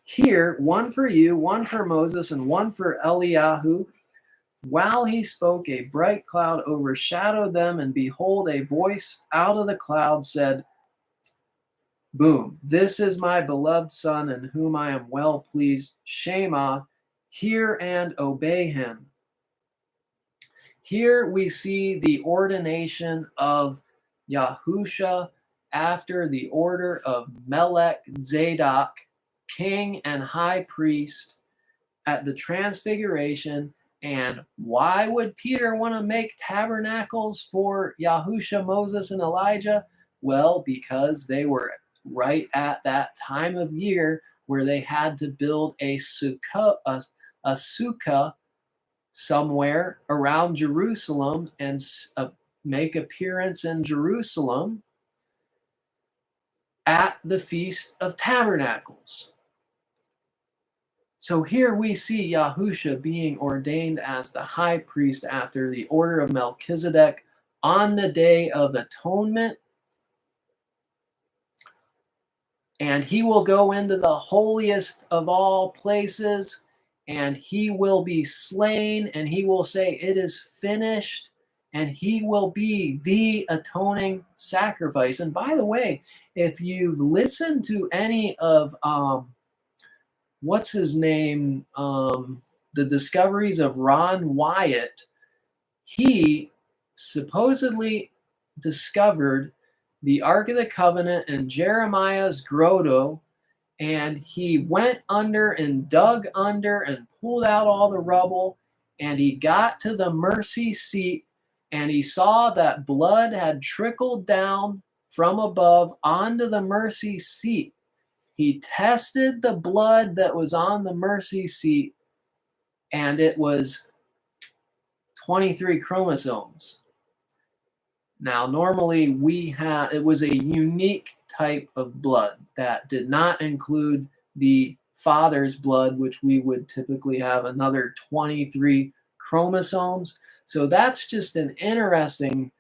Here, one for you, one for Moses, and one for Eliyahu. While he spoke, a bright cloud overshadowed them, and behold, a voice out of the cloud said, boom, this is my beloved son in whom I am well pleased. Shema, hear and obey him. Here we see the ordination of Yahusha after the order of Melchizedek, king and high priest, at the transfiguration. And why would Peter want to make tabernacles for Yahusha, Moses, and Elijah? Well, because they were right at that time of year where they had to build a sukkah somewhere around Jerusalem and make appearance in Jerusalem at the Feast of Tabernacles. So here we see Yahusha being ordained as the high priest after the order of Melchizedek on the Day of Atonement. And he will go into the holiest of all places, and he will be slain, and he will say, it is finished, and he will be the atoning sacrifice. And by the way, if you've listened to any of, what's his name, the discoveries of Ron Wyatt, he supposedly discovered the Ark of the Covenant in Jeremiah's grotto, and he went under and dug under and pulled out all the rubble, and he got to the mercy seat, and he saw that blood had trickled down from above onto the mercy seat. He tested the blood that was on the mercy seat, and it was 23 chromosomes. Now, normally it was a unique type of blood that did not include the father's blood, which we would typically have another 23 chromosomes. So that's just an interesting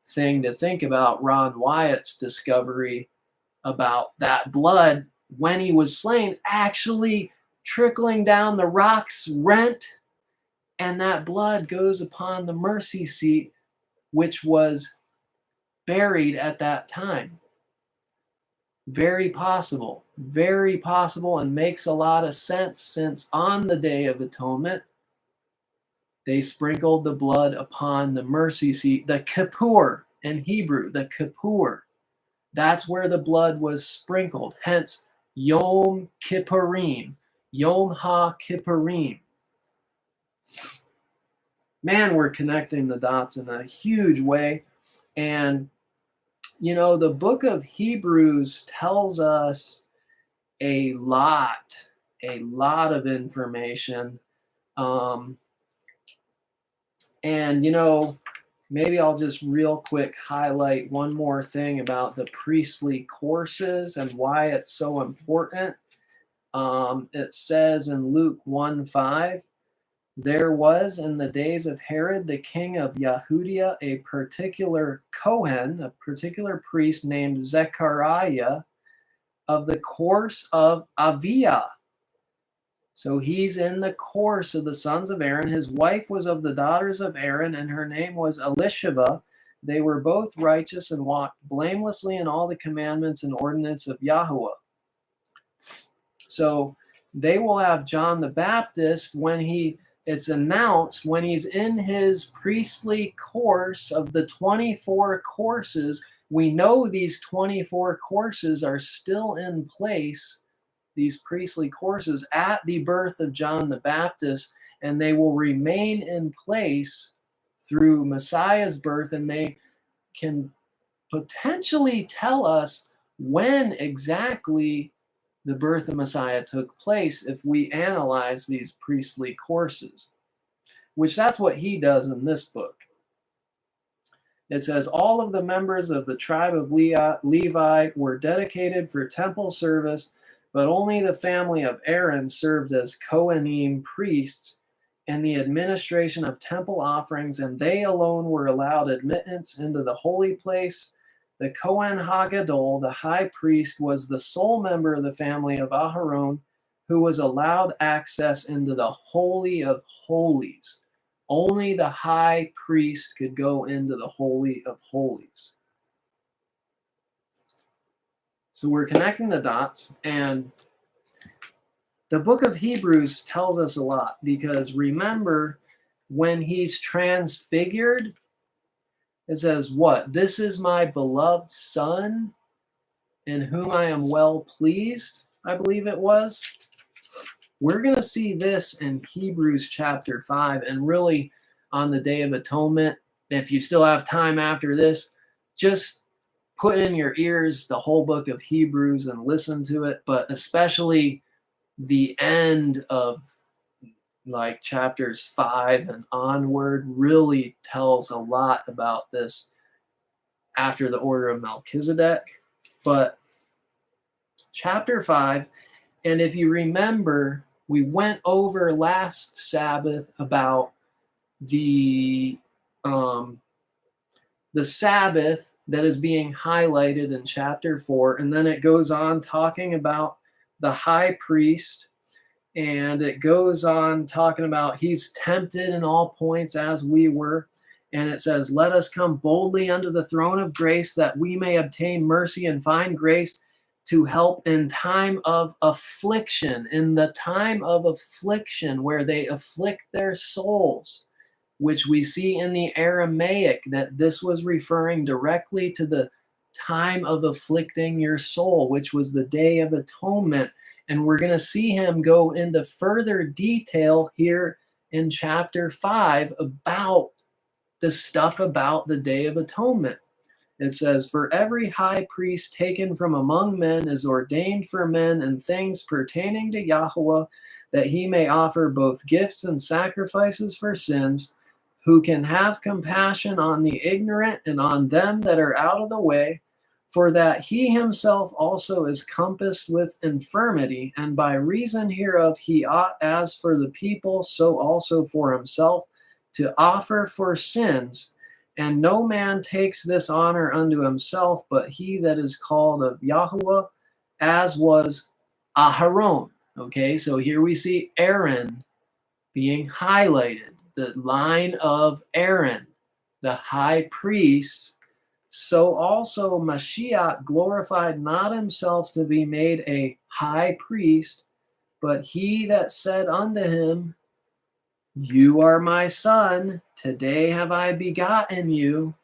thing to think about, Ron Wyatt's discovery about that blood when he was slain actually trickling down the rock's rent, and that blood goes upon the mercy seat, which was buried at that time. Very possible, and makes a lot of sense, since on the Day of Atonement, they sprinkled the blood upon the mercy seat, the kippur in Hebrew, the kippur. That's where the blood was sprinkled, hence Yom Kippurim, Yom HaKippurim. Man, we're connecting the dots in a huge way. And you know, the book of Hebrews tells us a lot of information. And, you know, maybe I'll just real quick highlight one more thing about the priestly courses and why it's so important. It says in Luke 1:5, there was in the days of Herod, the king of Yahudia, a particular Kohen, a particular priest named Zechariah of the course of Aviah. So he's in the course of the sons of Aaron. His wife was of the daughters of Aaron, and her name was Elisheva. They were both righteous and walked blamelessly in all the commandments and ordinance of Yahuwah. So they will have John the Baptist when he It's announced when he's in his priestly course of the 24 courses. We know these 24 courses are still in place, these priestly courses, at the birth of John the Baptist, and they will remain in place through Messiah's birth, and they can potentially tell us when exactly the birth of Messiah took place if we analyze these priestly courses, which that's what he does in this book. It says, all of the members of the tribe of Levi were dedicated for temple service, but only the family of Aaron served as Kohanim priests in the administration of temple offerings, and they alone were allowed admittance into the holy place. The Kohen Hagadol, the high priest, was the sole member of the family of Aharon who was allowed access into the Holy of Holies. Only the high priest could go into the Holy of Holies. So we're connecting the dots, and the book of Hebrews tells us a lot, because remember, when he's transfigured, it says what? This is my beloved son in whom I am well pleased, I believe it was. We're going to see this in Hebrews chapter 5, and really on the Day of Atonement. If you still have time after this, just put in your ears the whole book of Hebrews and listen to it, but especially the end of like chapters 5 and onward really tells a lot about this after the order of Melchizedek. But chapter 5, and if you remember, we went over last Sabbath about the Sabbath that is being highlighted in chapter 4, and then it goes on talking about the high priest, and it goes on talking about he's tempted in all points as we were, and it says, let us come boldly unto the throne of grace that we may obtain mercy and find grace to help in time of affliction. In the time of affliction where they afflict their souls, which we see in the Aramaic, that this was referring directly to the time of afflicting your soul, which was the Day of Atonement. And we're going to see him go into further detail here in chapter 5 about the stuff about the Day of Atonement. It says, for every high priest taken from among men is ordained for men and things pertaining to Yahweh, that he may offer both gifts and sacrifices for sins, who can have compassion on the ignorant and on them that are out of the way, for that he himself also is compassed with infirmity, and by reason hereof he ought, as for the people, so also for himself, to offer for sins. And no man takes this honor unto himself, but he that is called of Yahweh, as was Aharon. Okay, so here we see Aaron being highlighted, the line of Aaron, the high priest. So also Mashiach glorified not himself to be made a high priest, but he that said unto him, you are my son, today have I begotten you.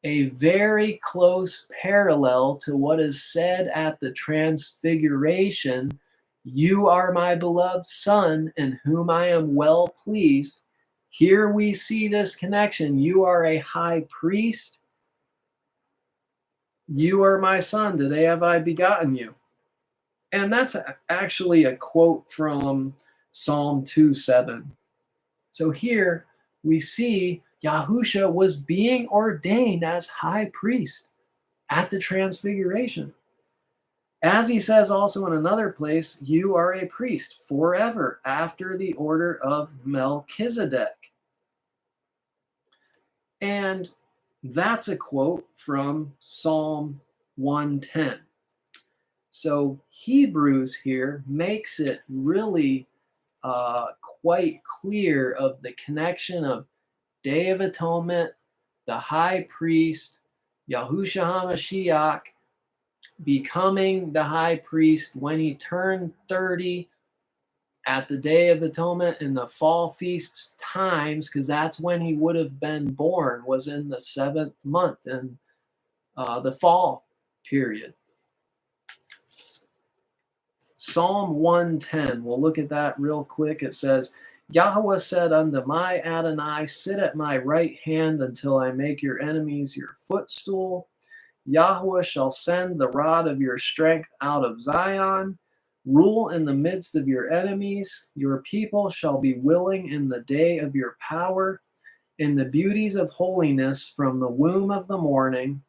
A very close parallel to what is said at the Transfiguration, you are my beloved son, in whom I am well pleased. Here we see this connection. You are a high priest. You are my son, today have I begotten you. And that's actually a quote from Psalm 2:7. So here we see Yahusha was being ordained as high priest at the Transfiguration. As he says also in another place, you are a priest forever after the order of Melchizedek. And that's a quote from Psalm 110. So Hebrews here makes it really quite clear of the connection of Day of Atonement, the high priest, Yahusha HaMashiach, becoming the high priest when he turned 30 at the Day of Atonement in the fall feasts times, because that's when he would have been born, was in the 7th month in the fall period. Psalm 110, we'll look at that real quick. It says, Yahweh said unto my Adonai, sit at my right hand until I make your enemies your footstool. Yahweh shall send the rod of your strength out of Zion. Rule in the midst of your enemies. Your people shall be willing in the day of your power. In the beauties of holiness from the womb of the morning.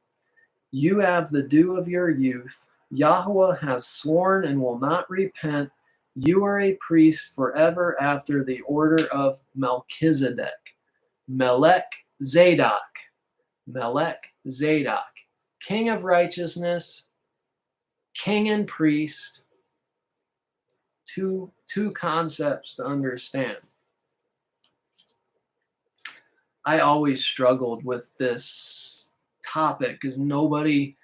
You have the dew of your youth. Yahweh has sworn and will not repent. You are a priest forever after the order of Melchizedek. Melchizedek. Melchizedek. King of righteousness, king and priest. Two concepts to understand. I always struggled with this topic because nobody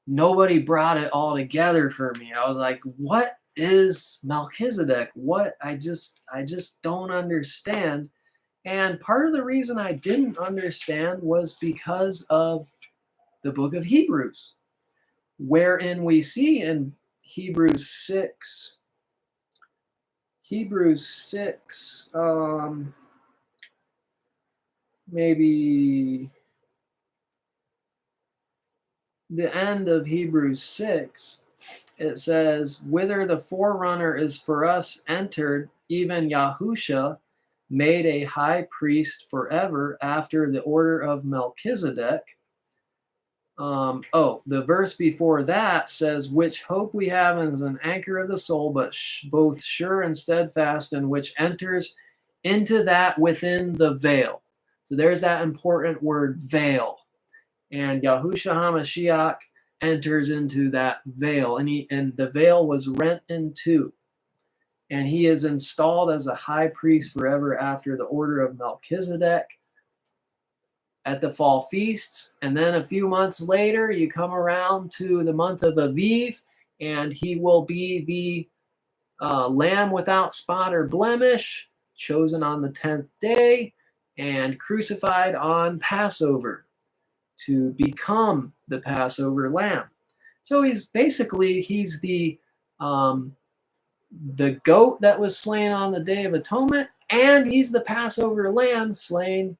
brought it all together for me. I was like, what is Melchizedek? What? I just don't understand. And part of the reason I didn't understand was because of the book of Hebrews, wherein we see in Hebrews 6, maybe the end of Hebrews 6, it says, whither the forerunner is for us entered, even Yahusha, made a high priest forever after the order of Melchizedek. The verse before that says, which hope we have as an anchor of the soul, but both sure and steadfast, and which enters into that within the veil. So there's that important word, veil. And Yahusha HaMashiach enters into that veil, and the veil was rent in two. And he is installed as a high priest forever after the order of Melchizedek at the fall feasts. And then a few months later, you come around to the month of Aviv, and he will be the lamb without spot or blemish, chosen on the 10th day, and crucified on Passover to become the Passover lamb. So he's the goat that was slain on the Day of Atonement, and he's the Passover lamb slain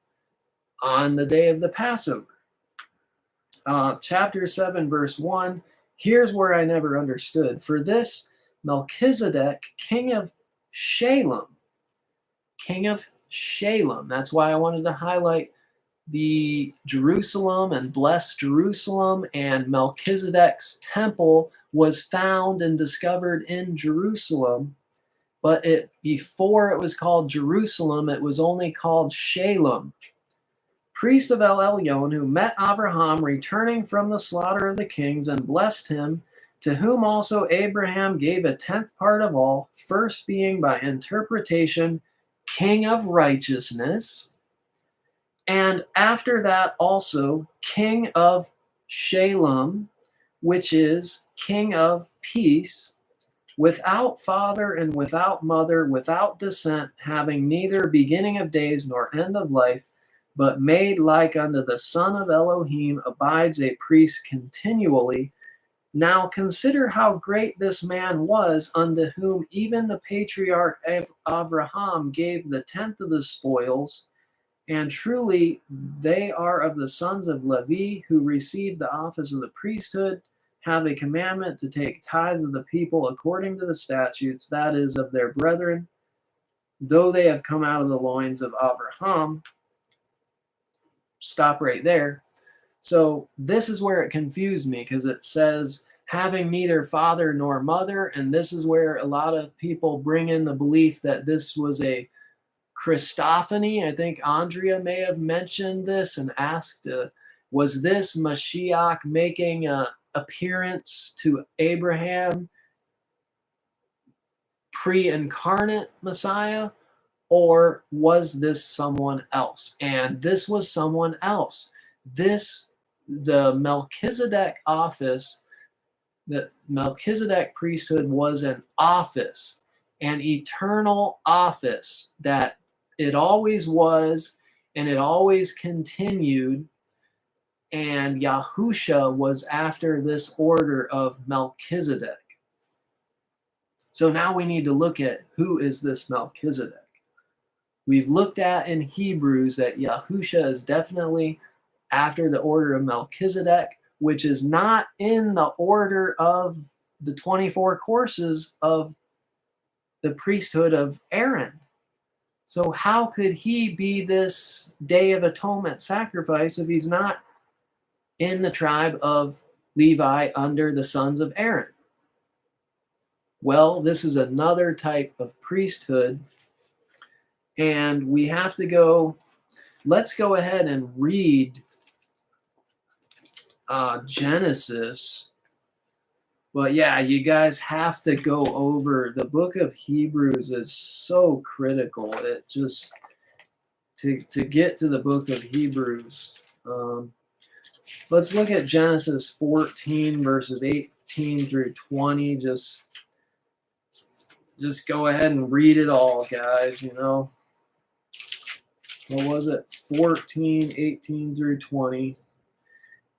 on the day of the Passover. Chapter 7, verse 1, here's where I never understood. For this Melchizedek, king of Shalem, that's why I wanted to highlight the Jerusalem and blessed Jerusalem, and Melchizedek's temple was found and discovered in Jerusalem, but before it was called Jerusalem, it was only called Shalem. Priest of El Elyon, who met Abraham returning from the slaughter of the kings and blessed him, to whom also Abraham gave a 10th part of all, first being by interpretation king of righteousness, and after that also king of Shalem, which is king of peace, without father and without mother, without descent, having neither beginning of days nor end of life, but made like unto the Son of Elohim, abides a priest continually. Now consider how great this man was, unto whom even the patriarch Abraham gave the 10th of the spoils. And truly they are of the sons of Levi, who receive the office of the priesthood, have a commandment to take tithes of the people according to the statutes, that is, of their brethren, though they have come out of the loins of Abraham. Stop right there. So this is where it confused me, because it says having neither father nor mother, and this is where a lot of people bring in the belief that this was a Christophany. I think Andrea may have mentioned this and asked, was this Mashiach making an appearance to Abraham, pre-incarnate Messiah, or was this someone else? And this was someone else. The Melchizedek office, the Melchizedek priesthood was an office. an eternal office that it always was and it always continued. And Yahusha was after this order of Melchizedek. So now we need to look at who is this Melchizedek. We've looked at in Hebrews that Yahusha is definitely after the order of Melchizedek, which is not in the order of the 24 courses of the priesthood of Aaron. So how could he be this Day of Atonement sacrifice if he's not in the tribe of Levi under the sons of Aaron? Well, this is another type of priesthood, and we have to go, let's go ahead and read Genesis. But yeah, you guys have to go over the book of Hebrews is so critical. It just to get to the book of Hebrews. Let's look at Genesis 14 verses 18 through 20. Just go ahead and read it all, guys. You know, what was it? 14, 18 through 20.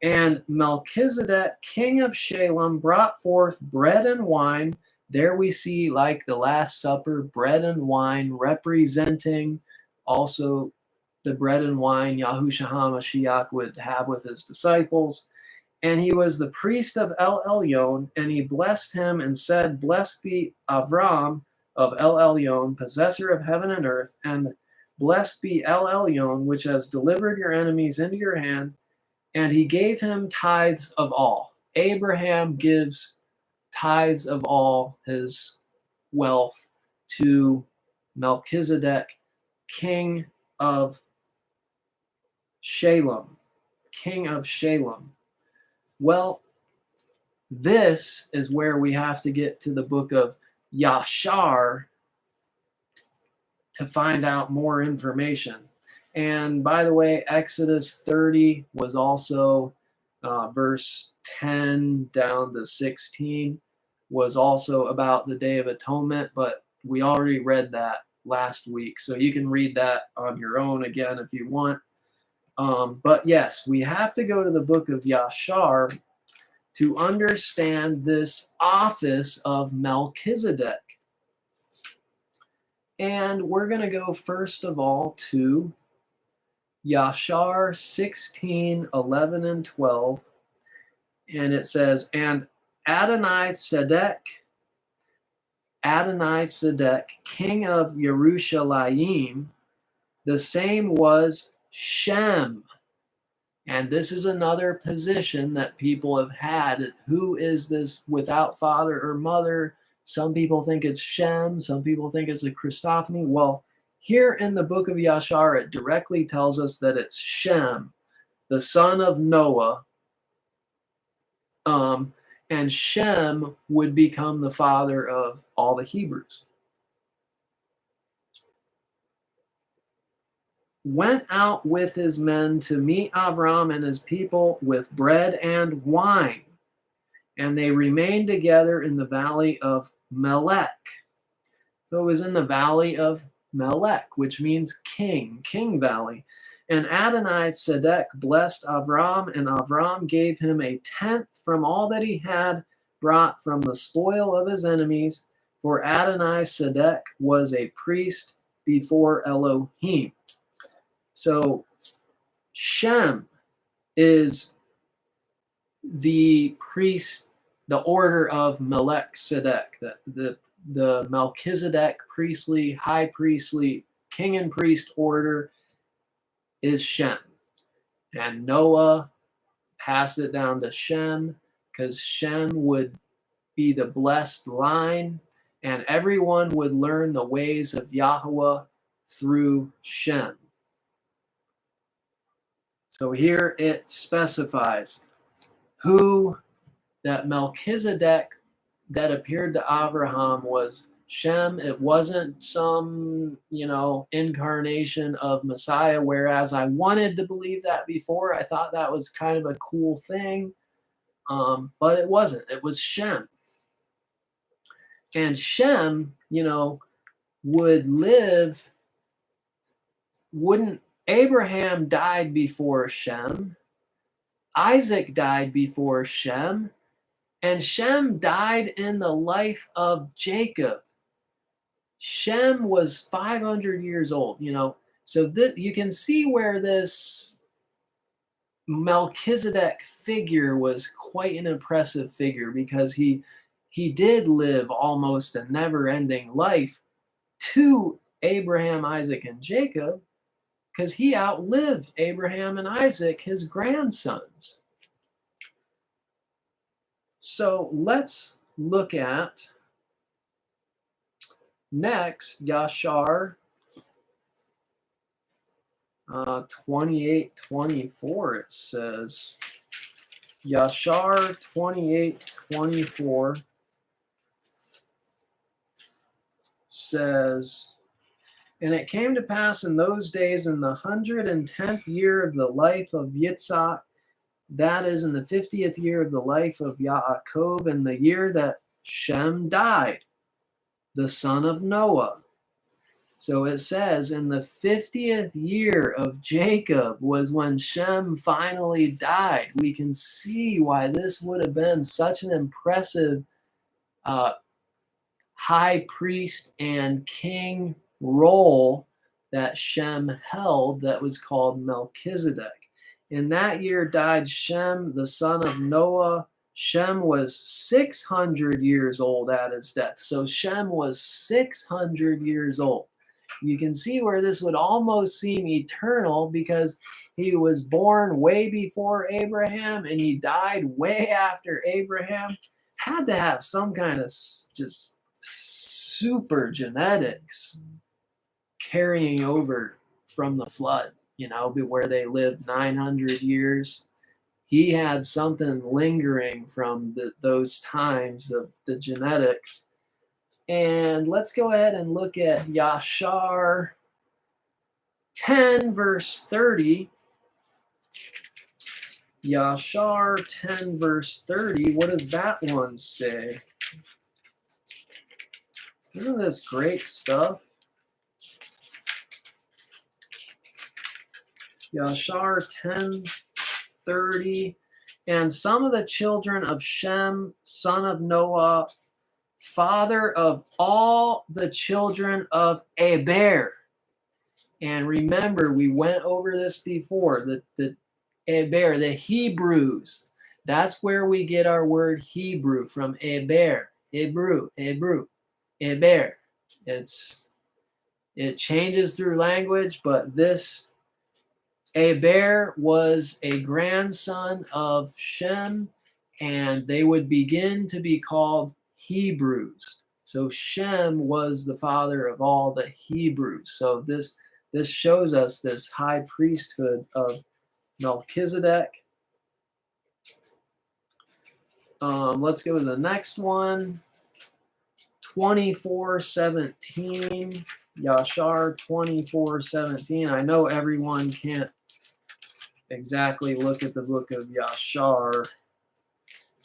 And Melchizedek, king of Shalem, brought forth bread and wine. There we see, like the Last Supper, bread and wine representing also the bread and wine Yahushua HaMashiach would have with his disciples. And he was the priest of El Elyon, and he blessed him and said, Blessed be Avram of El Elyon, possessor of heaven and earth, and blessed be El Elyon, which has delivered your enemies into your hand. And he gave him tithes of all. Abraham gives tithes of all his wealth to Melchizedek, king of Shalem. King of Shalem. Well, this is where we have to get to the book of Yashar to find out more information. And by the way, Exodus 30 was also verse 10 down to 16 was also about the Day of Atonement, but we already read that last week. So you can read that on your own again if you want. But yes, we have to go to the book of Yashar to understand this office of Melchizedek. And we're going to go first of all to Yashar 16, 11, and 12. And it says, And Adonai-Sedek, king of Yerushalayim, the same was Shem. And this is another position that people have had. Who is this without father or mother? Some people think it's Shem. Some people think it's a Christophany. Well, here in the book of Yashar, it directly tells us that it's Shem, the son of Noah. And Shem would become the father of all the Hebrews. Went out with his men to meet Avram and his people with bread and wine. And they remained together in the valley of Melech. So it was in the valley of Melech, which means king valley. And Adonai-Sedek blessed Avram, and Avram gave him a tenth from all that he had brought from the spoil of his enemies, for Adonai-Sedek was a priest before Elohim. So Shem is the priest, the order of Melchizedek, the Melchizedek priestly, high priestly, king and priest order is Shem. And Noah passed it down to Shem because Shem would be the blessed line, and everyone would learn the ways of Yahweh through Shem. So here it specifies who that Melchizedek that appeared to Abraham was Shem. It wasn't some, incarnation of Messiah, whereas I wanted to believe that before. I thought that was kind of a cool thing, but it wasn't. It was Shem. And Shem would live. Wouldn't Abraham died before Shem? Isaac died before Shem, and Shem died in the life of Jacob. Shem was 500 years old, So you can see where this Melchizedek figure was quite an impressive figure, because he did live almost a never-ending life to Abraham, Isaac, and Jacob, because he outlived Abraham and Isaac, his grandsons. So let's look at next Yashar 28:24. It says, Yashar 28:24 says, and it came to pass in those days, in the 110th year of the life of Yitzhak, that is, in the 50th year of the life of Yaakov, in the year that Shem died, the son of Noah. So it says, in the 50th year of Jacob was when Shem finally died. We can see why this would have been such an impressive high priest and king role that Shem held, that was called Melchizedek. In that year died Shem, the son of Noah. Shem was 600 years old at his death. So Shem was 600 years old. You can see where this would almost seem eternal, because he was born way before Abraham and he died way after Abraham. Had to have some kind of just super genetics carrying over from the flood, where they lived 900 years. He had something lingering from those times of the genetics. And let's go ahead and look at Yashar 10, verse 30. Yashar 10, verse 30. What does that one say? Isn't this great stuff? Yashar 10:30. And some of the children of Shem, son of Noah, father of all the children of Eber. And remember, we went over this before, the Eber, the Hebrews. That's where we get our word Hebrew from, Eber, Hebrew, Eber. It changes through language, but this Eber was a grandson of Shem, and they would begin to be called Hebrews. So Shem was the father of all the Hebrews. So this shows us this high priesthood of Melchizedek. Let's go to the next one. 24:17. Yashar 24:17. I know everyone can't exactly look at the book of Yashar.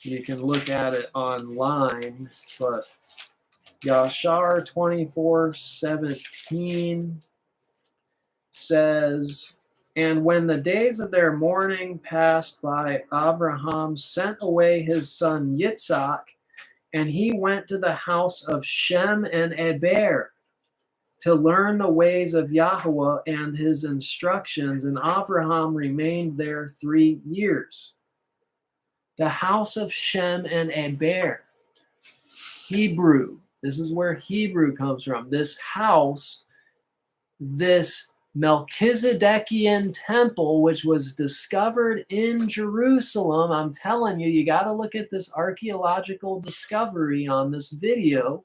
You can look at it online, but Yashar 24:17 says, and when the days of their mourning passed by, Abraham sent away his son Yitzhak, and he went to the house of Shem and Eber to learn the ways of Yahweh and his instructions, and Abraham remained there 3 years. The house of Shem and Eber, Hebrew. This is where Hebrew comes from. This house, this Melchizedekian temple, which was discovered in Jerusalem. I'm telling you, you got to look at this archaeological discovery on this video.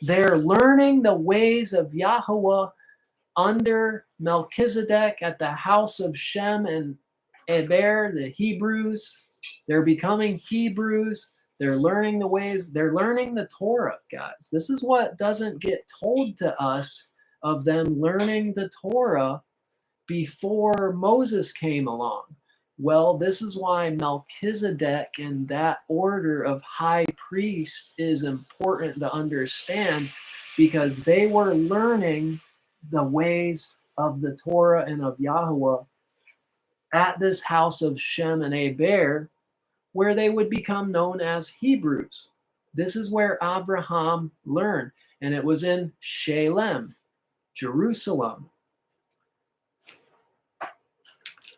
They're learning the ways of Yahweh under Melchizedek at the house of Shem and Eber, the Hebrews. They're becoming Hebrews. They're learning the ways. They're learning the Torah, guys. This is what doesn't get told to us of them learning the Torah before Moses came along. Well, this is why Melchizedek and that order of high priest is important to understand, because they were learning the ways of the Torah and of Yahweh at this house of Shem and Eber, where they would become known as Hebrews. This is where Abraham learned, and it was in Shalem, Jerusalem.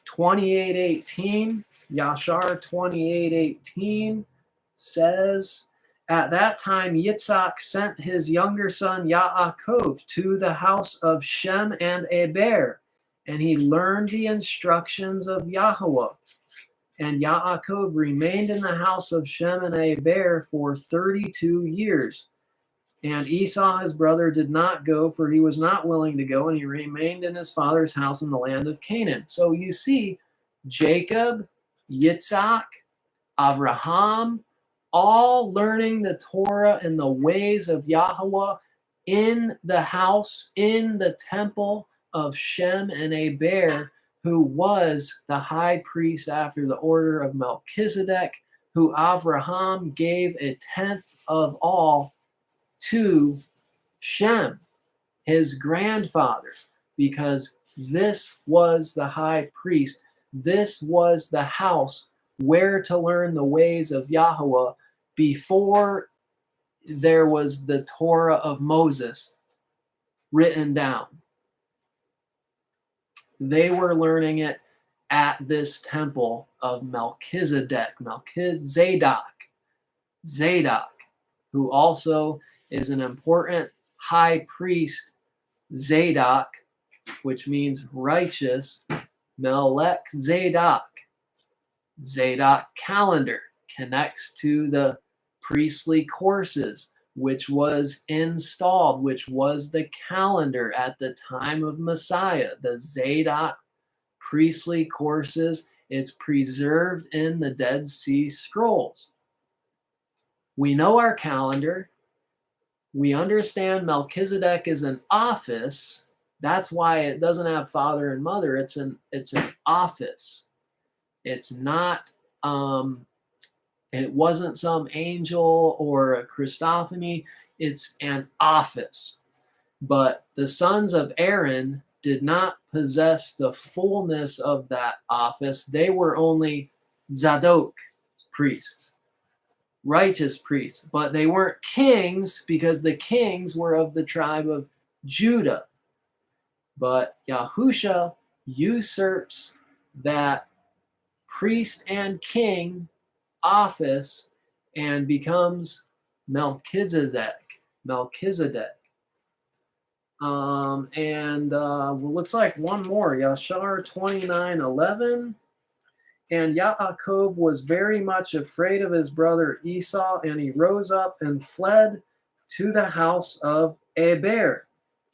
28:18, Yashar 28:18 says, at that time Yitzhak sent his younger son Yaakov to the house of Shem and Eber, and he learned the instructions of Yahweh. And Yaakov remained in the house of Shem and Eber for 32 years. And Esau, his brother, did not go, for he was not willing to go, and he remained in his father's house in the land of Canaan. So you see, Jacob, Yitzhak, Abraham, all learning the Torah and the ways of Yahweh in the house, in the temple of Shem and Eber, who was the high priest after the order of Melchizedek, who Abraham gave a tenth of all to Shem, his grandfather, because this was the high priest. This was the house where to learn the ways of Yahweh before there was the Torah of Moses written down. They were learning it at this temple of Melchizedek, Zadok, who also is an important high priest, Zadok, which means righteous, Melchizedek. Zadok Calendar connects to the priestly courses, which was installed, which was the calendar at the time of Messiah. The Zadok priestly courses, it's preserved in the Dead Sea Scrolls. We know our calendar. We understand Melchizedek is an office. That's why it doesn't have father and mother. It's an office. It's not, it wasn't some angel or a Christophany. It's an office. But the sons of Aaron did not possess the fullness of that office. They were only Zadok priests, righteous priests. But they weren't kings, because the kings were of the tribe of Judah. But Yahusha usurps that priest and king office and becomes Melchizedek. Looks like one more, Yashar 29:11. And Yaakov was very much afraid of his brother Esau, and he rose up and fled to the house of Eber,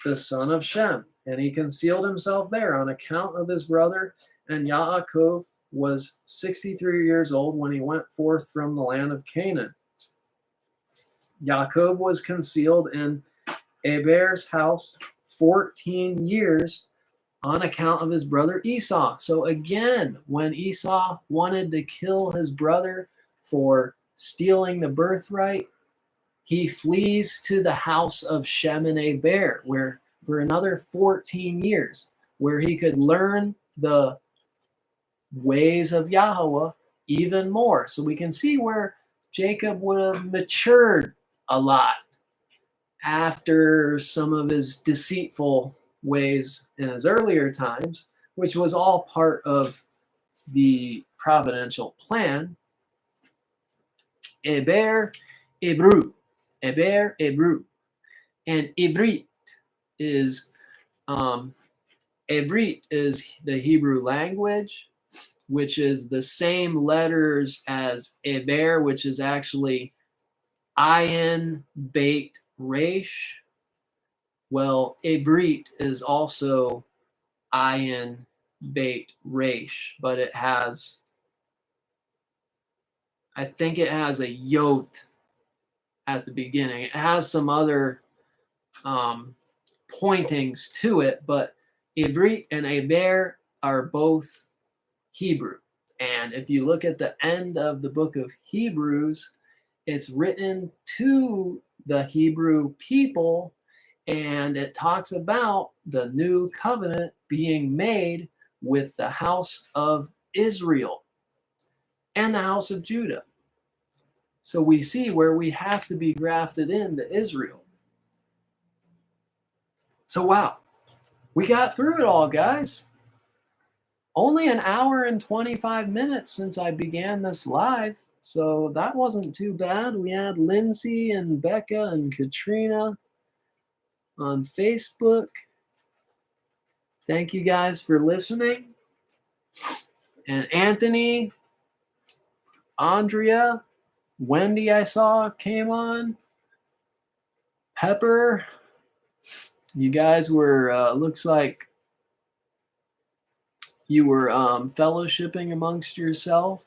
the son of Shem, and he concealed himself there on account of his brother. And Yaakov was 63 years old when he went forth from the land of Canaan. Yaakov was concealed in Eber's house 14 years on account of his brother Esau. So again, when Esau wanted to kill his brother for stealing the birthright, he flees to the house of Shem and Eber, where for another 14 years, where he could learn the ways of Yahweh even more. So we can see where Jacob would have matured a lot after some of his deceitful ways in his earlier times, which was all part of the providential plan. Eber, Ebru. Eber, Ebru. And Ibrit is the Hebrew language, which is the same letters as Eber, which is actually Ayin, Beit, Resh. Well, Ibrit is also Ayin, Beit, Resh, but it has, I think it has a yot at the beginning. It has some other pointings to it, but Ibrit and Eber are both Hebrew. And if you look at the end of the book of Hebrews, it's written to the Hebrew people, and it talks about the new covenant being made with the house of Israel and the house of Judah. So we see where we have to be grafted into Israel. So wow, we got through it all, guys. Only an hour and 25 minutes since I began this live, so that wasn't too bad. We had Lindsay and Becca and Katrina on Facebook. Thank you guys for listening. And Anthony, Andrea, Wendy I saw came on. Pepper, you guys were, looks like you were fellowshipping amongst yourself.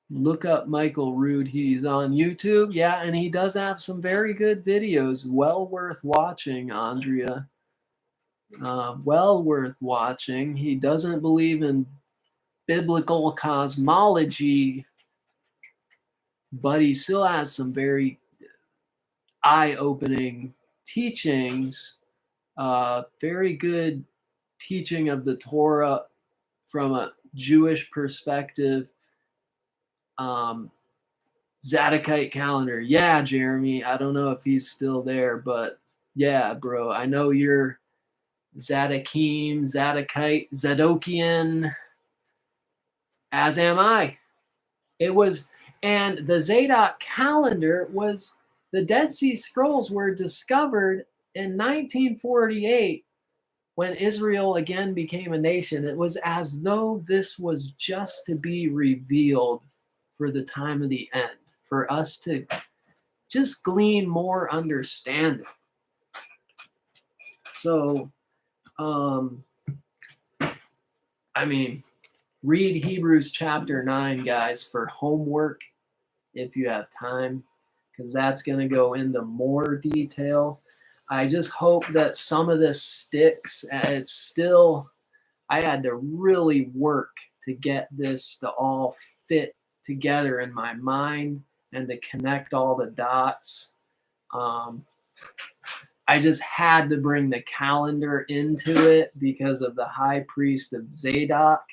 Look up Michael Rood. He's on YouTube. Yeah, and he does have some very good videos. Well worth watching, Andrea. Well worth watching. He doesn't believe in biblical cosmology, but he still has some very eye-opening teachings. Very good teaching of the Torah from a Jewish perspective. Zadok Calendar. Yeah, Jeremy. I don't know if he's still there, but yeah, bro. I know you're Zadokim, Zadokite, Zadokian, as am I. It was, and the Zadok Calendar was, the Dead Sea Scrolls were discovered in 1948 when Israel again became a nation. It was as though this was just to be revealed for the time of the end, for us to just glean more understanding. So, I mean, read Hebrews chapter 9, guys, for homework if you have time, because that's going to go into more detail. I just hope that some of this sticks. It's still, I had to really work to get this to all fit together in my mind and to connect all the dots. I just had to bring the calendar into it because of the high priest of Zadok.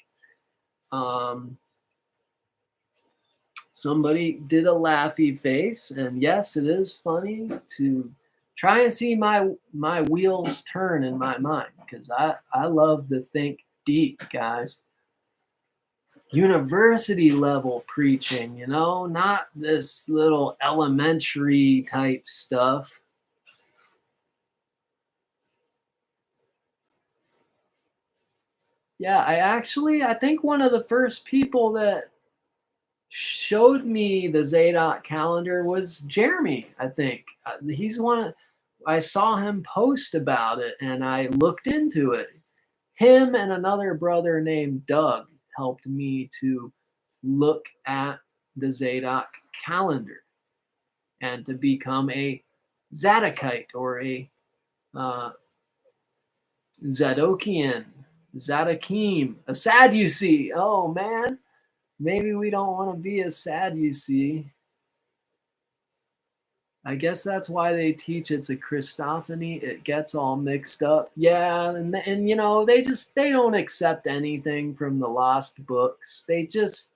Somebody did a laughy face, and yes, it is funny to try and see my wheels turn in my mind, because I love to think deep, guys. University level preaching, you know, not this little elementary type stuff. Yeah, I think one of the first people that showed me the Zadok calendar was Jeremy, I think. He's one, I saw him post about it and I looked into it. Him and another brother named Doug helped me to look at the Zadok calendar and to become a Zadokite or a Zadokian, Zadokim, a Sadducee. Oh man, maybe we don't want to be a Sadducee. I guess that's why they teach it's a Christophany. It gets all mixed up. Yeah, and you know, they don't accept anything from the lost books. It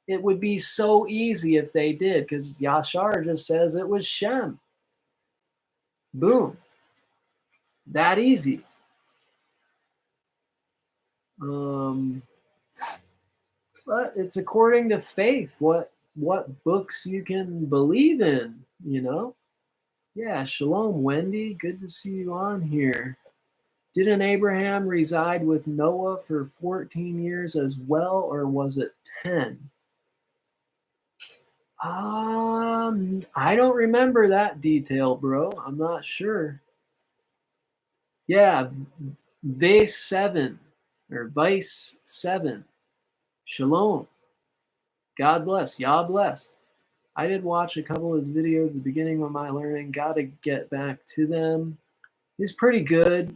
would be so easy if they did, because Yashar just says it was Shem. Boom. That easy. But it's according to faith, what books you can believe in, you know? Yeah, shalom, Wendy. Good to see you on here. Didn't Abraham reside with Noah for 14 years as well, or was it 10? I don't remember that detail, bro. I'm not sure. Yeah, Vice 7 or Vice 7. Shalom. God bless. Yah bless. I did watch a couple of his videos at the beginning of my learning. Got to get back to them. He's pretty good.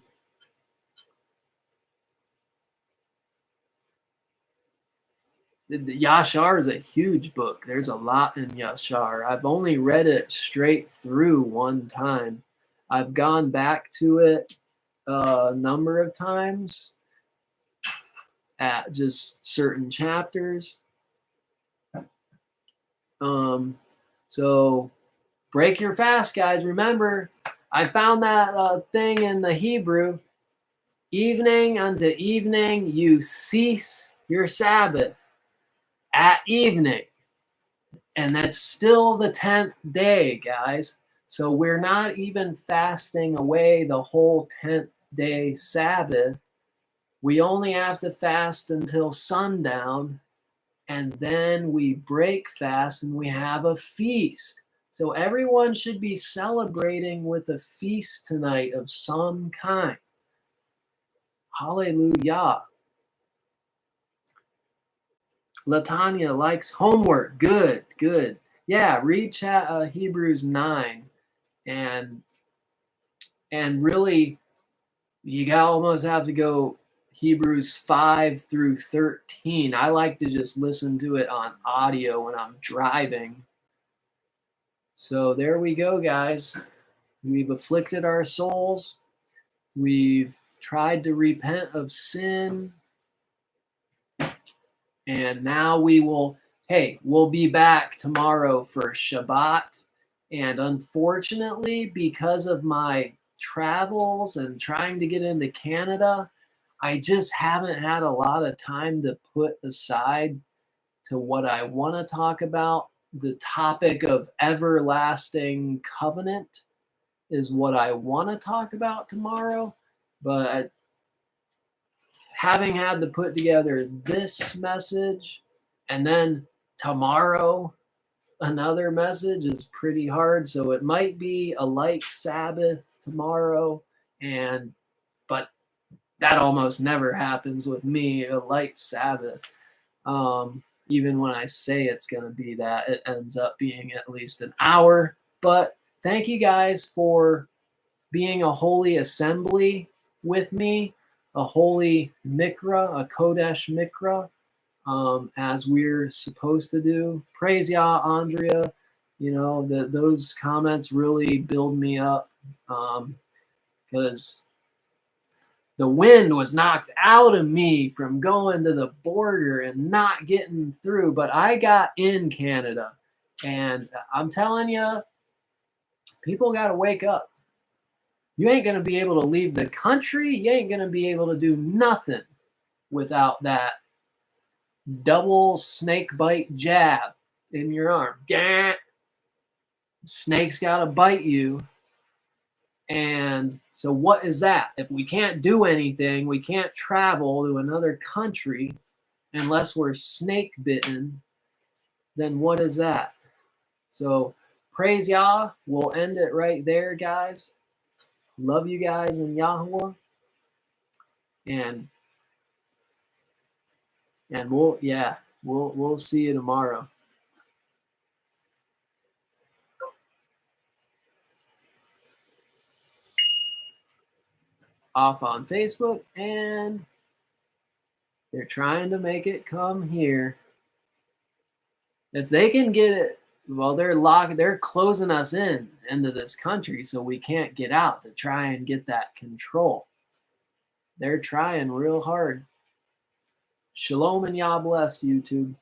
The Yashar is a huge book. There's a lot in Yashar. I've only read it straight through one time. I've gone back to it a number of times at just certain chapters. So break your fast, guys. Remember, I found that thing in the Hebrew. Evening unto evening, you cease your Sabbath at evening. And that's still the 10th day, guys. So we're not even fasting away the whole 10th day Sabbath. We only have to fast until sundown, and then we break fast and we have a feast. So everyone should be celebrating with a feast tonight of some kind. Hallelujah. Latanya likes homework. Good, good. Yeah, read Hebrews 9, and really, you almost have to go Hebrews 5 through 13. I like to just listen to it on audio when I'm driving. So there we go, guys. We've afflicted our souls. We've tried to repent of sin. And now we'll be back tomorrow for Shabbat. And unfortunately, because of my travels and trying to get into Canada, I just haven't had a lot of time to put aside to what I want to talk about. The topic of everlasting covenant is what I want to talk about tomorrow. But having had to put together this message and then tomorrow another message is pretty hard. So it might be a light Sabbath tomorrow, but that almost never happens with me, a light Sabbath. Even when I say it's going to be that, it ends up being at least an hour. But thank you guys for being a holy assembly with me, a holy mikra, a Kodesh mikra, as we're supposed to do. Praise Yah, Andrea. You know, those comments really build me up, because the wind was knocked out of me from going to the border and not getting through. But I got in Canada. And I'm telling you, people got to wake up. You ain't going to be able to leave the country. You ain't going to be able to do nothing without that double snake bite jab in your arm. Gah! Snake's got to bite you. And so what is that? If we can't do anything, we can't travel to another country unless we're snake bitten, then what is that? So praise Yah. We'll end it right there, guys. Love you guys in Yahweh. And we'll see you tomorrow. Off on Facebook, and they're trying to make it come here. If they can get it, well, they're closing us into this country, so we can't get out to try and get that control. They're trying real hard. Shalom and Yah bless, YouTube.